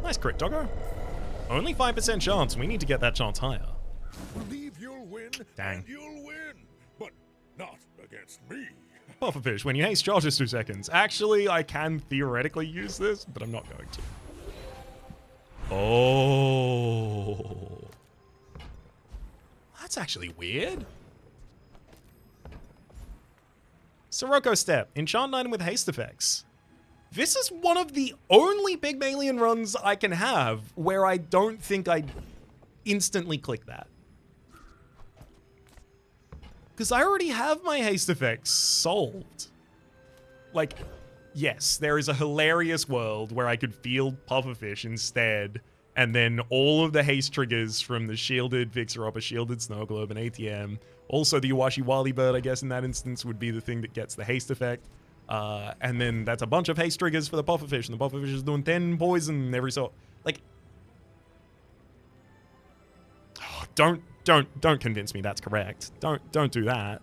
Nice crit, doggo. Only 5% chance. We need to get that chance higher. Believe you'll win, Dang. and you'll win, but not against me. Pufferfish, when you haste charges 2 seconds. Actually, I can theoretically use this, but I'm not going to. Oh. That's actually weird. Sirocco Step, enchant item with haste effects. This is one of the only Pygmalion runs I can have where I don't think I'd instantly click that. Because I already have my haste effects solved. Like, yes, there is a hilarious world where I could field Pufferfish instead, and then all of the haste triggers from the shielded Fixer-Upper, shielded Snow Globe, and ATM. Also, the Iwashi Wali Bird, I guess, in that instance, would be the thing that gets the haste effect. And then that's a bunch of haste triggers for the Pufferfish, and the Pufferfish is doing 10 poison every so... Like... Oh, don't convince me that's correct. Don't do that.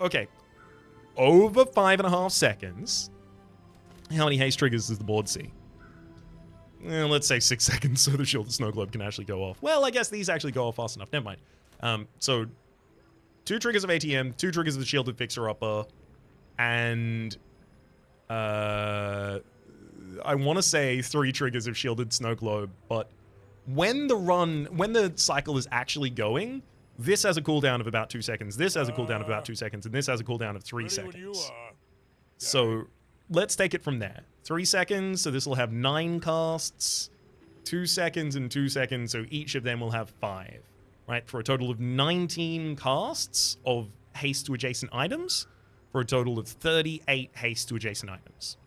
Okay. Over 5.5 seconds. How many haste triggers does the board see? Let's say 6 seconds so the shielded Snow Globe can actually go off. Well, I guess these actually go off fast enough. Never mind. So 2 triggers of ATM, 2 triggers of the shielded Fixer-Upper, and I want to say 3 triggers of shielded Snow Globe, but when the cycle is actually going, this has a cooldown of about 2 seconds, this has a cooldown of about 2 seconds, and this has a cooldown of 3 Ready when you seconds. are. So let's take it from there. 3 seconds, so this will have 9 casts, 2 seconds and 2 seconds, so each of them will have 5, right? For a total of 19 casts of haste to adjacent items, for a total of 38 haste to adjacent items.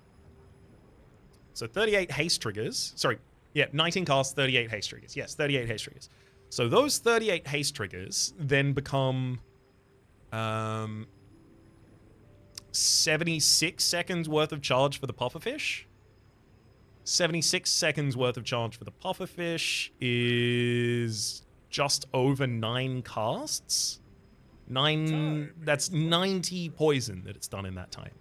So 38 haste triggers, sorry, yeah, 19 casts, 38 haste triggers. Yes, 38 haste triggers. So those 38 haste triggers then become 76 seconds worth of charge for the Pufferfish. 76 seconds worth of charge for the Pufferfish is just over 9 casts. That's 90 poison that it's done in that time.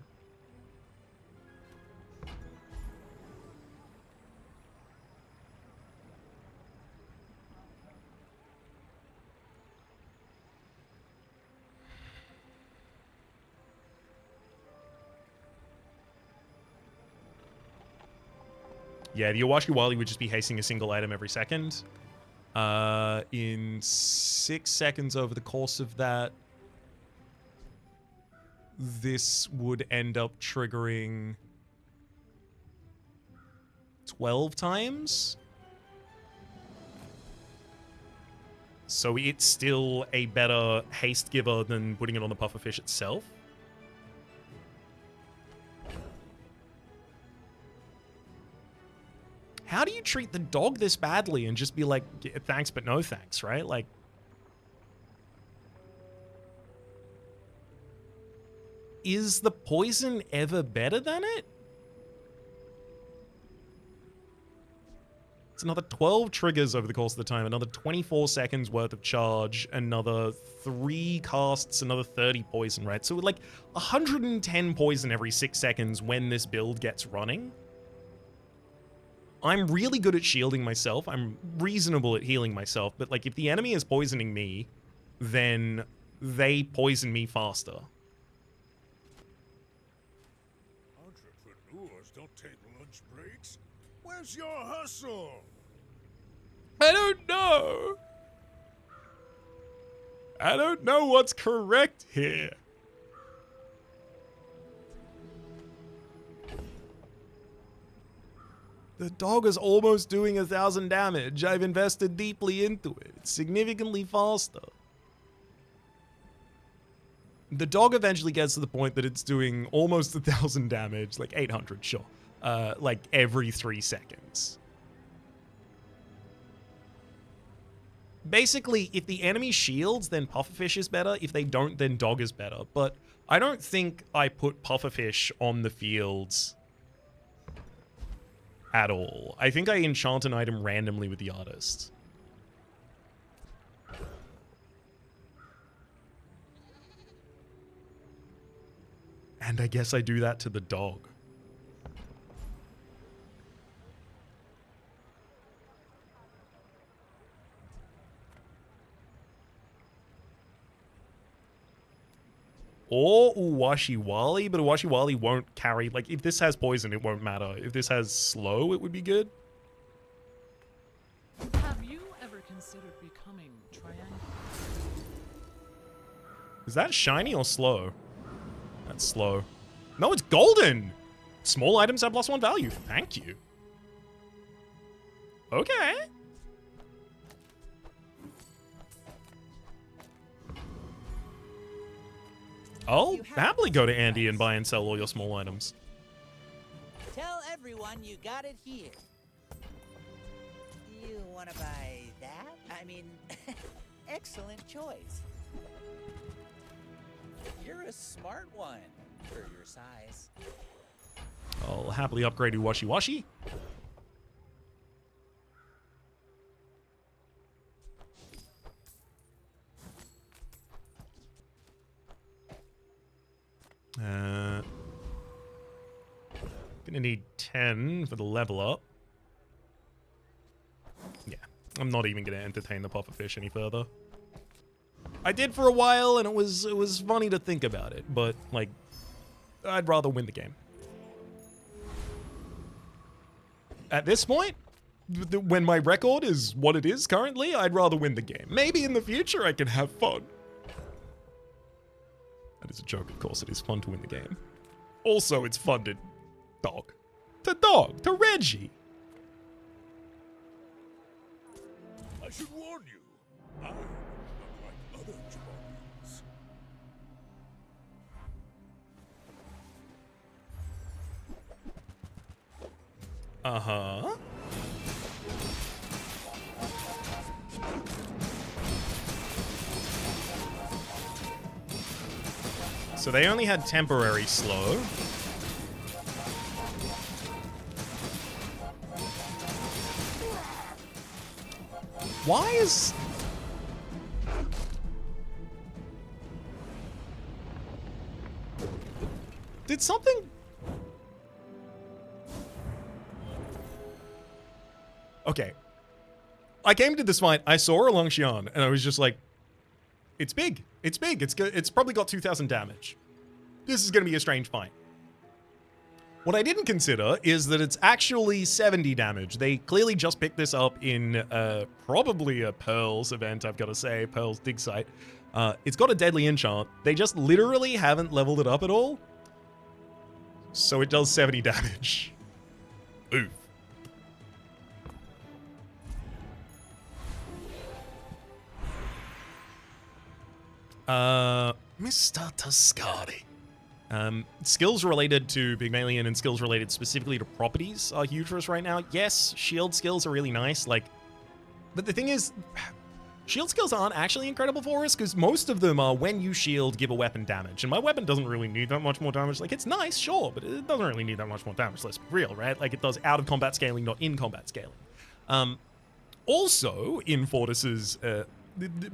Yeah, the Iwashi Wali would just be hasting a single item every second. In 6 seconds over the course of that, this would end up triggering 12 times. So it's still a better haste giver than putting it on the pufferfish itself. How do you treat the dog this badly and just be like, thanks but no thanks, right? Like, is the poison ever better than it? It's another 12 triggers over the course of the time, another 24 seconds worth of charge, another 3 casts, another 30 poison, right? So like 110 poison every 6 seconds when this build gets running. I'm really good at shielding myself. I'm reasonable at healing myself, but like if the enemy is poisoning me, then they poison me faster. Entrepreneurs don't take lunch breaks. Where's your hustle? I don't know. I don't know what's correct here. The dog is almost doing 1,000 damage. I've invested deeply into it. It's significantly faster. The dog eventually gets to the point that it's doing almost 1,000 damage, like 800, sure. Like every 3 seconds. Basically, if the enemy shields, then pufferfish is better. If they don't, then dog is better. But I don't think I put pufferfish on the fields at all. I think I enchant an item randomly with the artist. And I guess I do that to the dog. Or Uwashi Wali, but Uwashi Wali won't carry... Like, if this has poison, it won't matter. If this has slow, it would be good. Have you ever considered becoming triangular? Is that shiny or slow? That's slow. No, it's golden! Small items have +1 value. Thank you. Okay. I'll happily go to Andy and buy and sell all your small items. Tell everyone you got it here. You want to buy that? I mean, excellent choice. You're a smart one for your size. I'll happily upgrade to Washi Washi. Gonna need 10 for the level up. Yeah, I'm not even gonna entertain the pufferfish any further. I did for a while, and it was funny to think about it, but like, I'd rather win the game. At this point, when my record is what it is currently, I'd rather win the game. Maybe in the future I can have fun. That is a joke, of course. It is fun to win the game. Also, it's fun to dog. To Reggie. I should warn you. I'm unlike other Jabarians. Uh-huh. So they only had temporary slow. Why is... Did something... Okay. I came to this fight, I saw a Longxian, and I was just like, it's big. It's big. It's probably got 2,000 damage. This is going to be a strange fight. What I didn't consider is that it's actually 70 damage. They clearly just picked this up in probably a Pearls event, I've got to say, Pearls dig site. It's got a deadly enchant. They just literally haven't leveled it up at all. So it does 70 damage. Oof. Mr. Tuscari. Skills related to Pygmalion and skills related specifically to properties are huge for us right now. Yes, shield skills are really nice, like, but the thing is, shield skills aren't actually incredible for us because most of them are when you shield, give a weapon damage. And my weapon doesn't really need that much more damage. Like, it's nice, sure, but it doesn't really need that much more damage. Let's be real, right? Like, it does out of combat scaling, not in combat scaling. Also, in Fortis's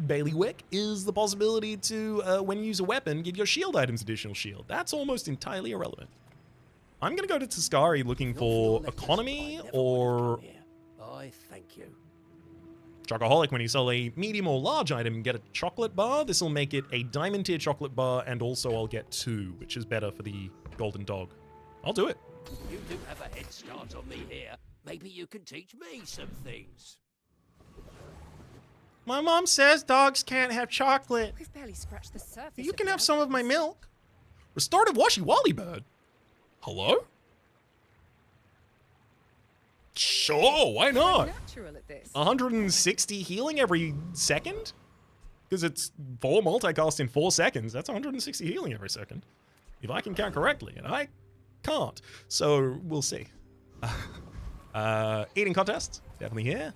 bailiwick is the possibility to, when you use a weapon, give your shield items additional shield. That's almost entirely irrelevant. I'm going to go to Tuscari looking for economy or I thank you. Chocoholic. When you sell a medium or large item, get a chocolate bar. This will make it a diamond tier chocolate bar, and also I'll get 2, which is better for the golden dog. I'll do it. You do have a head start on me here. Maybe you can teach me some things. My mom says dogs can't have chocolate. We've barely scratched the surface. You can have some of my milk. Restorative Washi Wally Bird. Hello? Sure, why not? Natural at this. 160 healing every second? Because it's 4 multicast in 4 seconds. That's 160 healing every second. If I can count correctly, and I can't. So, we'll see. Eating contest. Definitely here.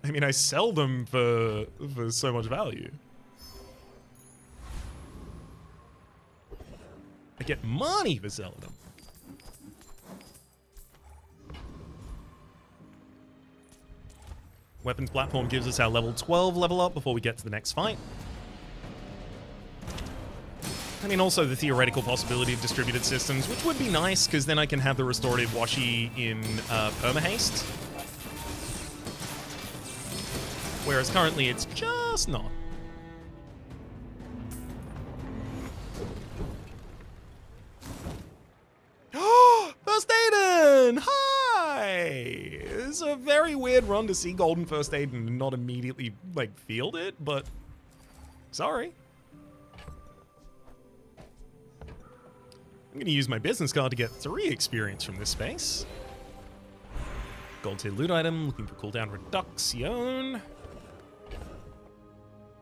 I mean, I sell them for so much value. I get money for selling them. Weapons platform gives us our level 12 level up before we get to the next fight. I mean, also the theoretical possibility of distributed systems, which would be nice, because then I can have the restorative washi in perma-haste. Whereas currently it's just not. First Aiden! Hi! It's a very weird run to see Golden First Aiden and not immediately, like, field it, but sorry. I'm gonna use my business card to get 3 experience from this space. Gold tier loot item, looking for cooldown reduction.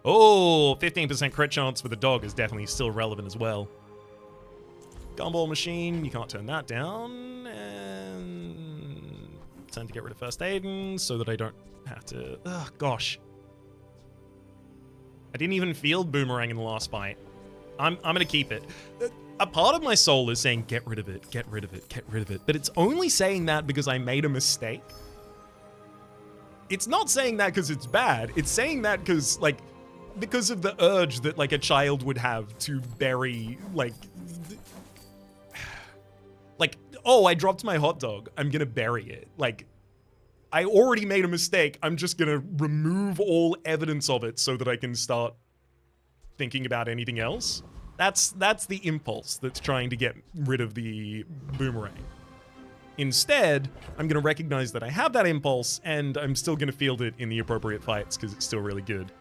Oh, 15% crit chance with a dog is definitely still relevant as well. Gumball machine, you can't turn that down. And time to get rid of First Aiden so that I don't have to... Ugh, gosh. I didn't even field Boomerang in the last fight. I'm going to keep it. A part of my soul is saying, get rid of it, get rid of it, get rid of it. But it's only saying that because I made a mistake. It's not saying that because it's bad. It's saying that because, like, because of the urge that, like, a child would have to bury, like, oh, I dropped my hot dog. I'm gonna bury it. Like, I already made a mistake. I'm just gonna remove all evidence of it so that I can start thinking about anything else. That's the impulse that's trying to get rid of the boomerang. Instead, I'm gonna recognize that I have that impulse, and I'm still gonna field it in the appropriate fights because it's still really good.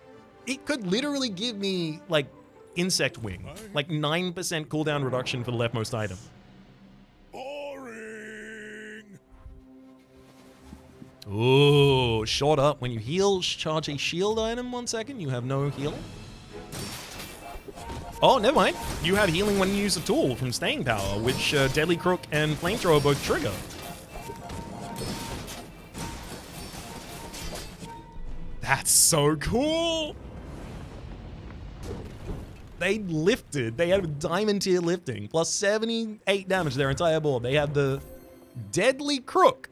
It could literally give me, like, Insect Wing. Like, 9% cooldown reduction for the leftmost item. Boring. Ooh, short up. When you heal, charge a shield item 1 second. You have no healing. Oh, never mind. You have healing when you use a tool from Staying Power, which Deadly Crook and Flamethrower both trigger. That's so cool! They lifted. They had a diamond tier lifting, plus 78 damage to their entire board. They have the Deadly Crook.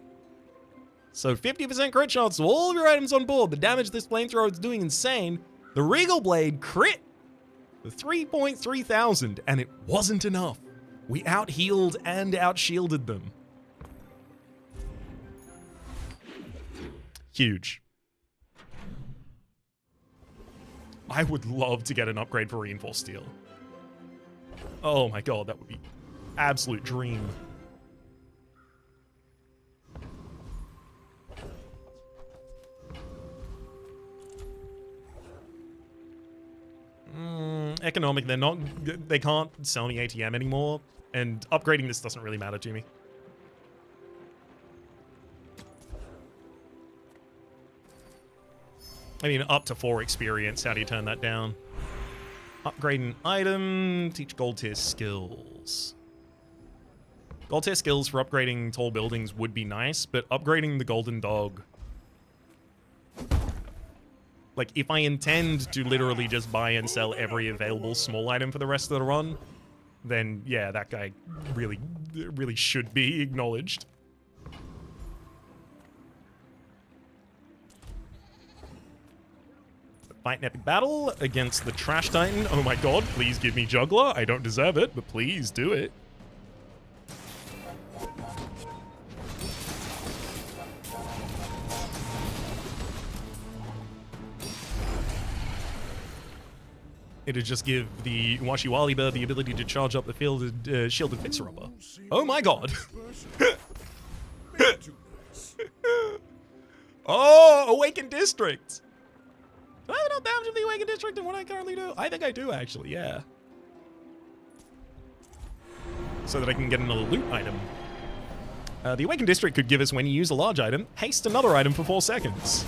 So 50% crit chance to all of your items on board. The damage this flamethrower is doing insane. The Regal Blade crit. The 3.3 thousand, and it wasn't enough. We out-healed and out-shielded them. Huge. I would love to get an upgrade for Reinforced Steel. Oh my god, that would be absolute dream. Economic, they can't sell me ATM anymore, and upgrading this doesn't really matter to me. I mean, up to 4 experience. How do you turn that down? Upgrade an item. Teach gold tier skills. Gold tier skills for upgrading tall buildings would be nice, but upgrading the golden dog... Like, if I intend to literally just buy and sell every available small item for the rest of the run, then, yeah, that guy really should be acknowledged. Fight an epic battle against the Trash Titan. Oh my god, please give me Juggler. I don't deserve it, but please do it. It'd just give the Washiwali bird the ability to charge up the shielded fixer-upper. Oh my god. Oh, Awakened District. Do I have enough damage of the Awakened District in what I currently do? I think I do, actually, yeah. So that I can get another loot item. The Awakened District could give us, when you use a large item, haste another item for 4 seconds.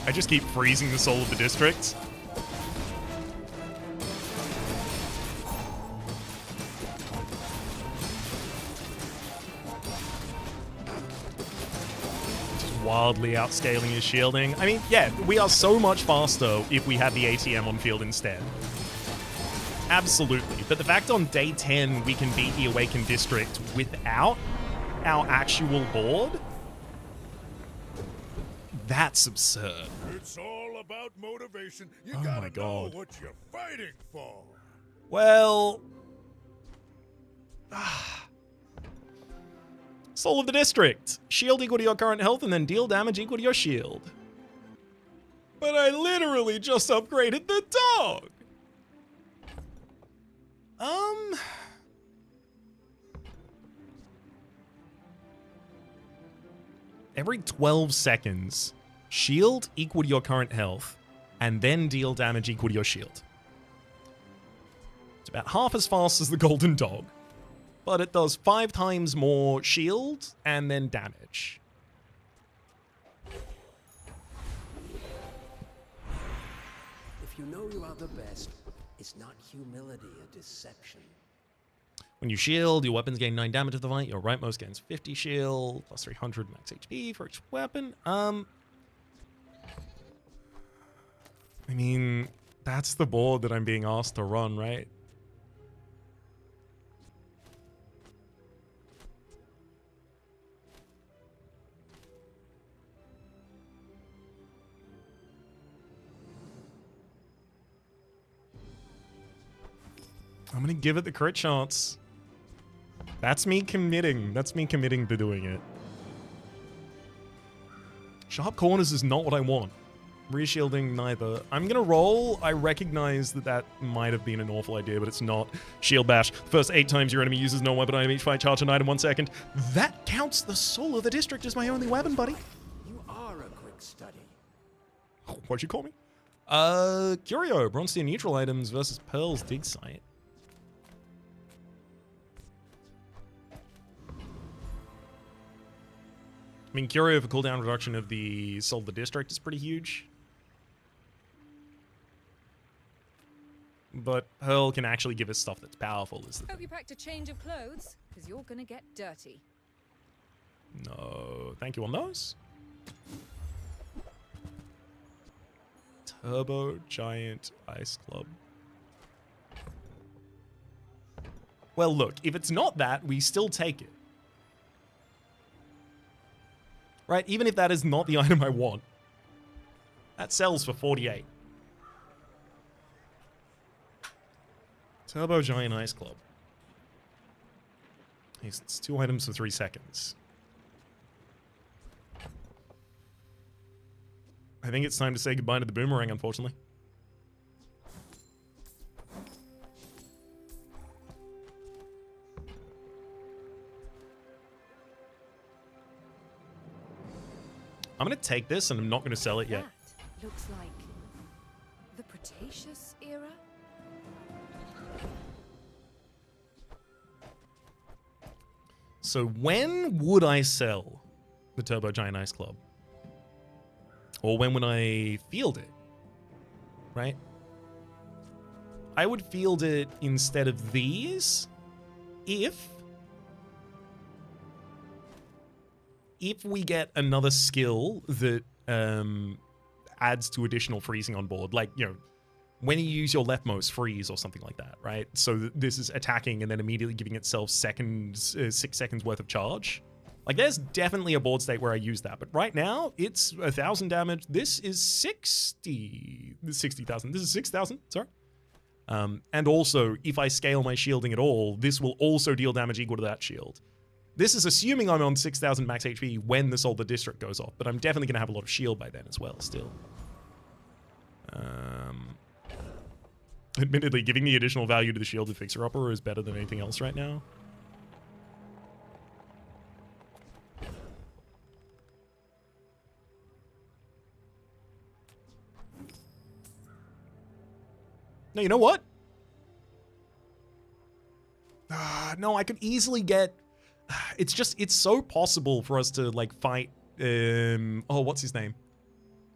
I just keep freezing the soul of the district. Just wildly outscaling his shielding. I mean, yeah, we are so much faster if we had the ATM on field instead. Absolutely. But the fact on day 10 we can beat the Awakened District without our actual board? That's absurd. It's all about motivation. You Oh gotta my know God. what you're fighting for. Well... Soul of the District. Shield equal to your current health and then deal damage equal to your shield. But I literally just upgraded the dog! Every 12 seconds, shield equal to your current health, and then deal damage equal to your shield. It's about half as fast as the golden dog, but it does 5 times more shield and then damage. If you know you are the best, is not humility a deception? When you shield, your weapons gain 9 damage of the fight. Your rightmost gains 50 shield, plus 300 max HP for each weapon. I mean, that's the board that I'm being asked to run, right? I'm gonna give it the crit chance. That's me committing. That's me committing to doing it. Sharp corners is not what I want. Rear shielding, neither. I'm gonna roll. I recognize that that might have been an awful idea, but it's not. Shield bash. First 8 times your enemy uses no weapon item each fight, charge an item 1 second. That counts the soul of the district as my only weapon, buddy. You are a quick study. What'd you call me? Curio. Bronze tier neutral items versus Pearl's dig site. I mean, Curio for cooldown reduction of the Soul of the District is pretty huge. But Pearl can actually give us stuff that's powerful. Is the Hope you packed a change of clothes, because you're gonna get dirty. No, thank you on those. Turbo Giant Ice Club. Well, look, if it's not that, we still take it. Right? Even if that is not the item I want. That sells for 48. Turbo Giant Ice Club. It's 2 items for 3 seconds. I think it's time to say goodbye to the boomerang, unfortunately. I'm going to take this and I'm not going to sell it yet. That looks like So when would I sell the Turbo Giant Ice Club? Or when would I field it? Right? I would field it instead of these if we get another skill that adds to additional freezing on board. Like, you know, when you use your leftmost freeze or something like that, right? So this is attacking and then immediately giving itself 6 seconds worth of charge. Like, there's definitely a board state where I use that, but right now it's 1,000 damage. This is 60,000. This is 6,000. Sorry. And also, if I scale my shielding at all, this will also deal damage equal to that shield. This is assuming I'm on 6,000 max HP when the Solar District goes off, but I'm definitely going to have a lot of shield by then as well, still. Admittedly, giving the additional value to the shielded fixer-upper is better than anything else right now. No, you know what? No, I could easily get... It's so possible for us to, like, fight... oh, what's his name?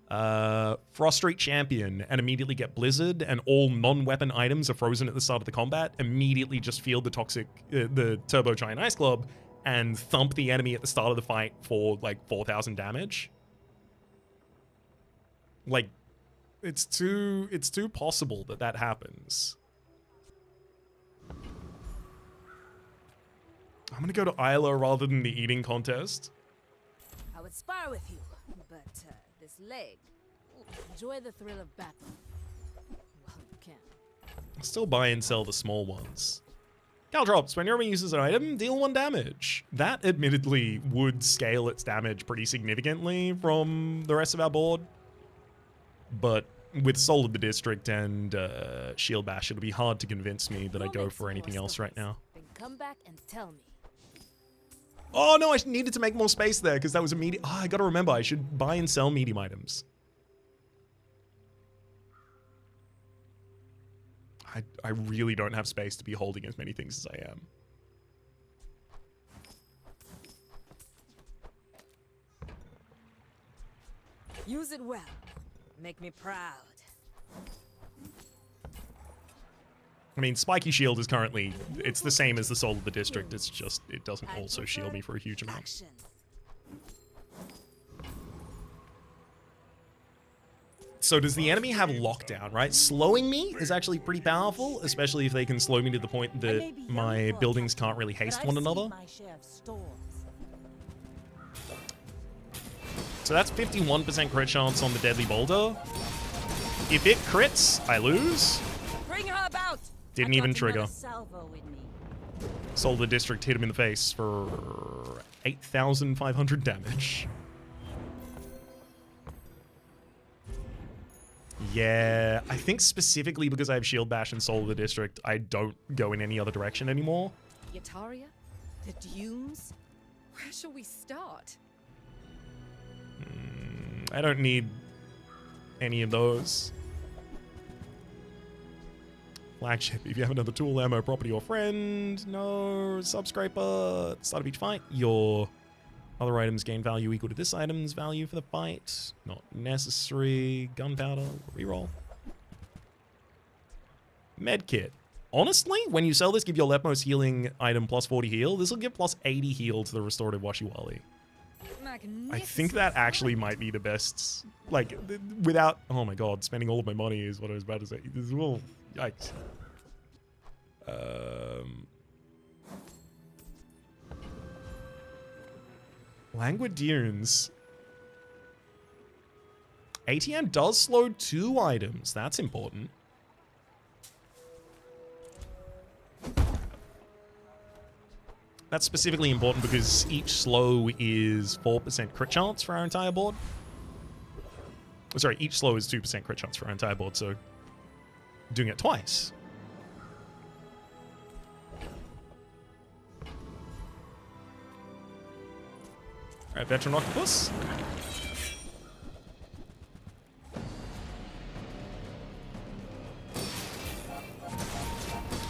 Frost Street Champion and immediately get Blizzard, and all non-weapon items are frozen at the start of the combat. Immediately just field the Turbo Giant Ice Club and thump the enemy at the start of the fight for, like, 4,000 damage. Like... It's too possible that happens. I'm gonna go to Isla rather than the eating contest. I would spar with you, but this leg. Enjoy the thrill of battle. Well, you can. I'll still buy and sell the small ones. Caltrops, when your enemy uses an item, deal 1 damage. That admittedly would scale its damage pretty significantly from the rest of our board. But with Soul of the District and Shield Bash, it'll be hard to convince me that I go for anything else right now. Then come back and tell me. Oh no, I needed to make more space there because that was a medium. Oh, I gotta remember, I should buy and sell medium items. I really don't have space to be holding as many things as I am. Use it well. Make me proud. I mean, Spiky Shield is currently, it's the same as the Soul of the District, it's just, it doesn't also shield me for a huge amount. Action. So does the enemy have lockdown, right? Slowing me is actually pretty powerful, especially if they can slow me to the point that my buildings can't really haste one another. So that's 51% crit chance on the Deadly Boulder. If it crits, I lose. Bring her about. Didn't even trigger. Soul of the District hit him in the face for 8,500 damage. Yeah, I think specifically because I have Shield Bash and Soul of the District, I don't go in any other direction anymore. Yataria? The Dunes? Where shall we start? I don't need any of those. Flagship, if you have another tool, ammo, property, or friend. No. Subscraper. Start of each fight. Your other items gain value equal to this item's value for the fight. Not necessary. Gunpowder. Reroll. Medkit. Honestly, when you sell this, give your leftmost healing item plus 40 heal. This will give plus 80 heal to the restorative Washiwali. I think that actually might be the best. Like, without... Oh my god, spending all of my money is what I was about to say. Well, yikes. Languid Dunes. ATM does slow 2 items. That's important. That's specifically important because each slow is 4% crit chance for our entire board. Oh, sorry, each slow is 2% crit chance for our entire board, so doing it twice. Alright, Veteran Octopus.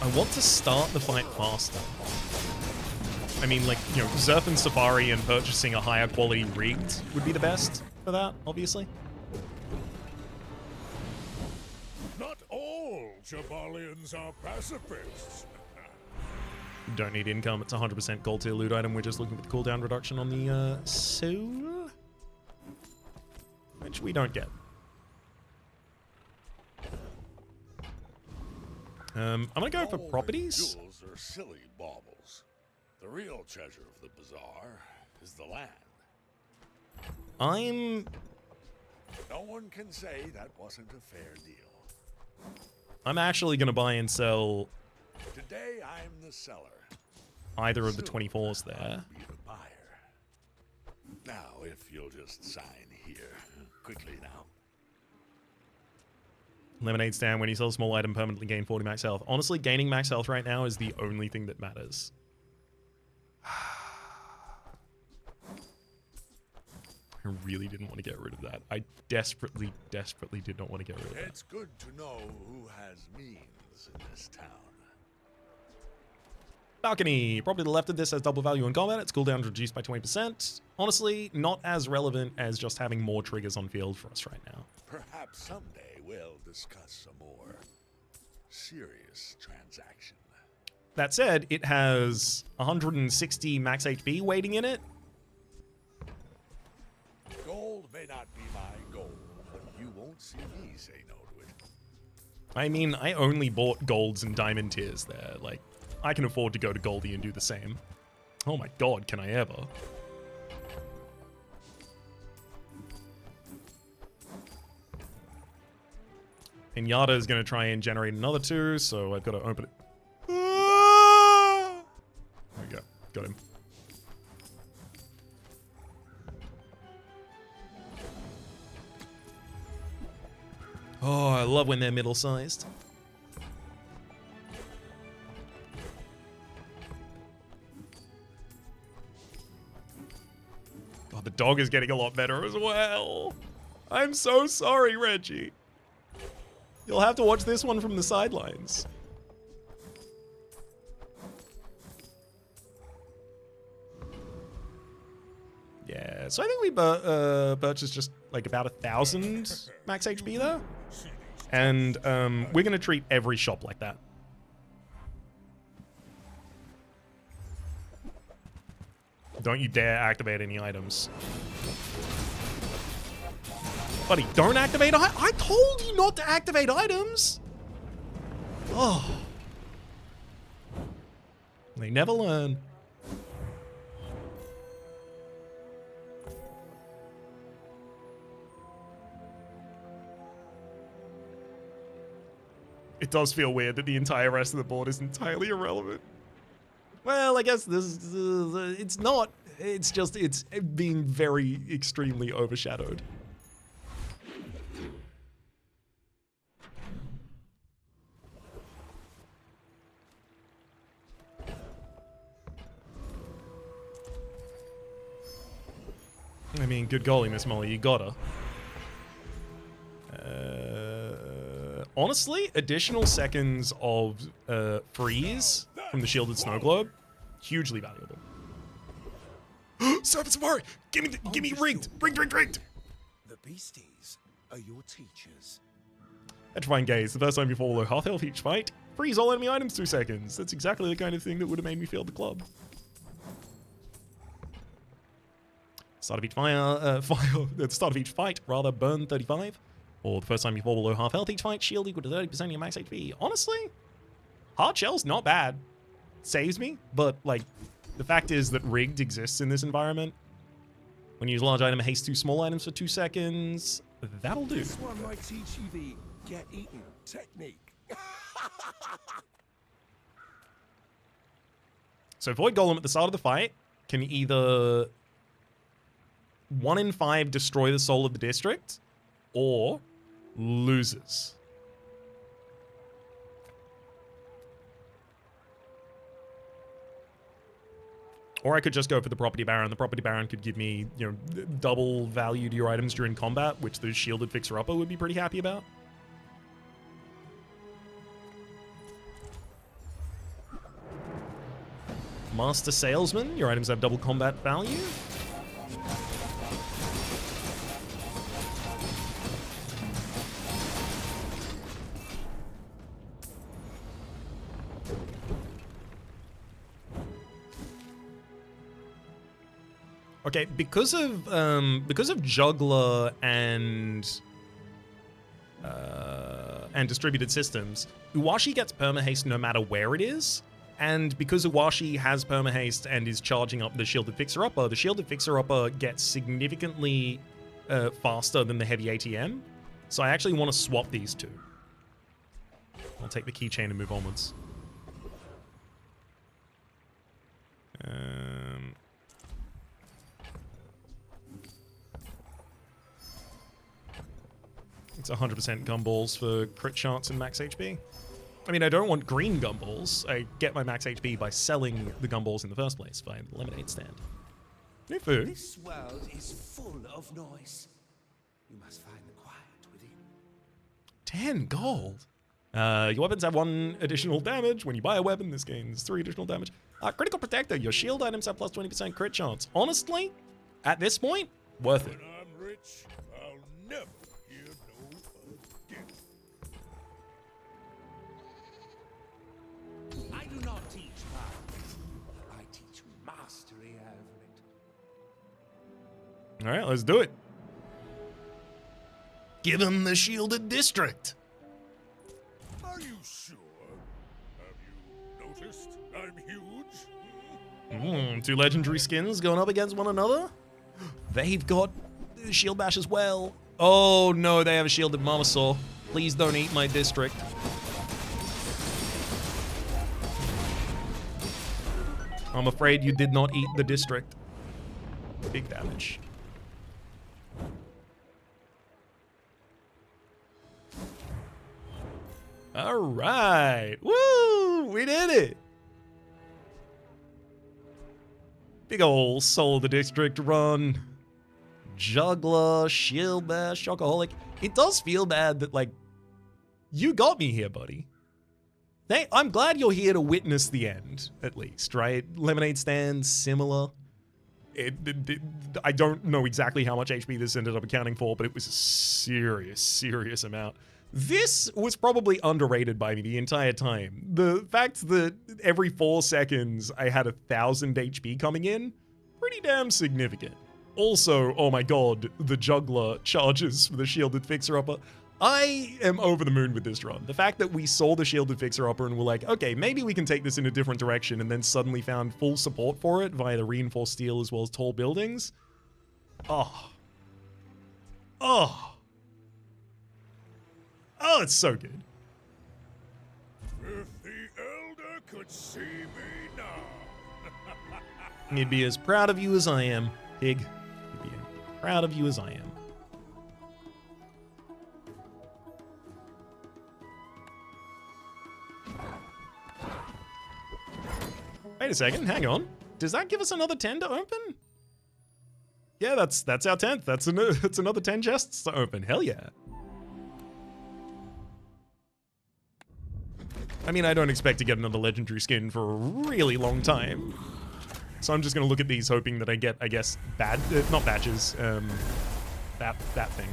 I want to start the fight faster. I mean, like, you know, Zerf and Safari and purchasing a higher quality rigged would be the best for that, obviously. Not all Jabalians are pacifists. Don't need income. It's 100% gold tier loot item. We're just looking for the cooldown reduction on the soul, which we don't get. I'm gonna go for All the properties. jewels are silly baubles. The real treasure of the bazaar is the land. No one can say that wasn't a fair deal. I'm actually gonna buy and sell Today I'm the seller. either of the Soon 24s there. I'll be the buyer. Now, if you'll just sign here quickly now. Lemonade stand, when you sell a small item, permanently gain 40 max health. Honestly, gaining max health right now is the only thing that matters. I really didn't want to get rid of that. I desperately, desperately did not want to get rid of that. It's good to know who has means in this town. Balcony. Probably to the left of this has double value in combat. Its cooldown reduced by 20%. Honestly, not as relevant as just having more triggers on field for us right now. Perhaps someday we'll discuss a more serious transaction. That said, it has 160 max HP waiting in it. Gold may not be my goal, but you won't see me say no to it. I mean, I only bought golds and diamond tiers there. Like, I can afford to go to Goldie and do the same. Oh my god, can I ever? Pinata is going to try and generate another 2, so I've got to open it. Ah! There we go. Got him. Oh, I love when they're middle-sized. God, the dog is getting a lot better as well. I'm so sorry, Reggie. You'll have to watch this one from the sidelines. Yeah, so I think we purchased just like about 1,000 max HP there. And we're going to treat every shop like that. Don't you dare activate any items. Buddy, don't activate I told you not to activate items! Oh. They never learn. It does feel weird that the entire rest of the board is entirely irrelevant. Well, I guess this is, it's not. It's just, it's being very extremely overshadowed. I mean, good golly, Miss Molly, you gotta. Honestly, additional seconds of freeze from the shielded snow globe, hugely valuable. Serpent Safari, give me rigged. The beasties are your teachers. Petrifying Gaze, the first time you fall below half health each fight, freeze all enemy items 2 seconds. That's exactly the kind of thing that would have made me feel the club. Start of each at the start of each fight, rather burn 35. Or the first time you fall below half health each fight, shield equal to 30% of your max HP. Honestly, hard shell's not bad. Saves me, but like, the fact is that rigged exists in this environment. When you use a large item, haste 2 small items for 2 seconds. That'll do. This one might teach you the get eaten technique. So Void Golem at the start of the fight can either 1 in 5 destroy the soul of the district, or loses. Or I could just go for the Property Baron. The Property Baron could give me, you know, double value to your items during combat, which the shielded fixer-upper would be pretty happy about. Master Salesman. Your items have double combat value. Okay, because of Juggler and distributed systems, Uwashi gets permahaste no matter where it is, and because Uwashi has permahaste and is charging up the Shielded Fixer-Upper, the Shielded Fixer-Upper gets significantly faster than the Heavy ATM, so I actually want to swap these two. I'll take the keychain and move onwards. It's 100% gumballs for crit chance and max HP. I mean, I don't want green gumballs. I get my max HP by selling the gumballs in the first place via the lemonade stand. New food. This world is full of noise. You must find the quiet within. 10 gold. Your weapons have 1 additional damage. When you buy a weapon, this gains 3 additional damage. Critical Protector. Your shield items have plus 20% crit chance. Honestly, at this point, worth it. When I'm rich, I'll never hear no again. I do not teach violence. I teach mastery over it. All right, let's do it. Give him the shielded district. Are you sure? Have you noticed I'm huge? 2 legendary skins going up against one another. They've got shield bash as well. Oh no, they have a shielded Mamasaur. Please don't eat my district. I'm afraid you did not eat the district. Big damage. All right. Woo! We did it. Big ol' Soul of the District run. Juggler, Shield Bash, Shockaholic. It does feel bad that, like, you got me here, buddy. Hey, I'm glad you're here to witness the end, at least, right? Lemonade stand, similar. I don't know exactly how much HP this ended up accounting for, but it was a serious amount. This was probably underrated by me the entire time. The fact that every 4 seconds I had 1,000 HP coming in, pretty damn significant. Also, oh my god, the Juggler charges for the Shielded Fixer-Upper. I am over the moon with this run. The fact that we saw the Shielded Fixer-Upper and were like, okay, maybe we can take this in a different direction, and then suddenly found full support for it via the reinforced steel as well as tall buildings. Oh, it's so good. If the Elder could see me now. He'd be as proud of you as I am, Pig. He'd be as proud of you as I am. Wait a second, hang on. Does that give us another 10 to open? Yeah, that's our 10th. That's another 10 chests to open. Hell yeah. I mean, I don't expect to get another legendary skin for a really long time. So I'm just going to look at these hoping that I get, I guess, not badges, that thing.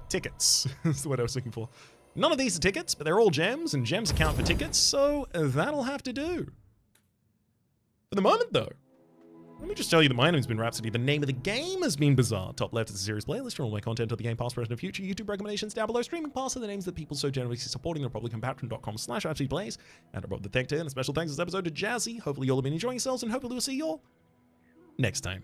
Tickets is what I was looking for. None of these are tickets, but they're all gems, and gems account for tickets, so that'll have to do. For the moment, though, let me just tell you that my name's been Rhapsody. The name of the game has been Bazaar. Top left is the series playlist for all my content of the game, past, present, and future. YouTube recommendations down below. Streaming past are the names that people so generously supporting. They're probably on patreon.com/Rhapsody Plays. And above the thank to and a special thanks this episode to Jazzy. Hopefully you'll have been enjoying yourselves, and hopefully we'll see you all next time.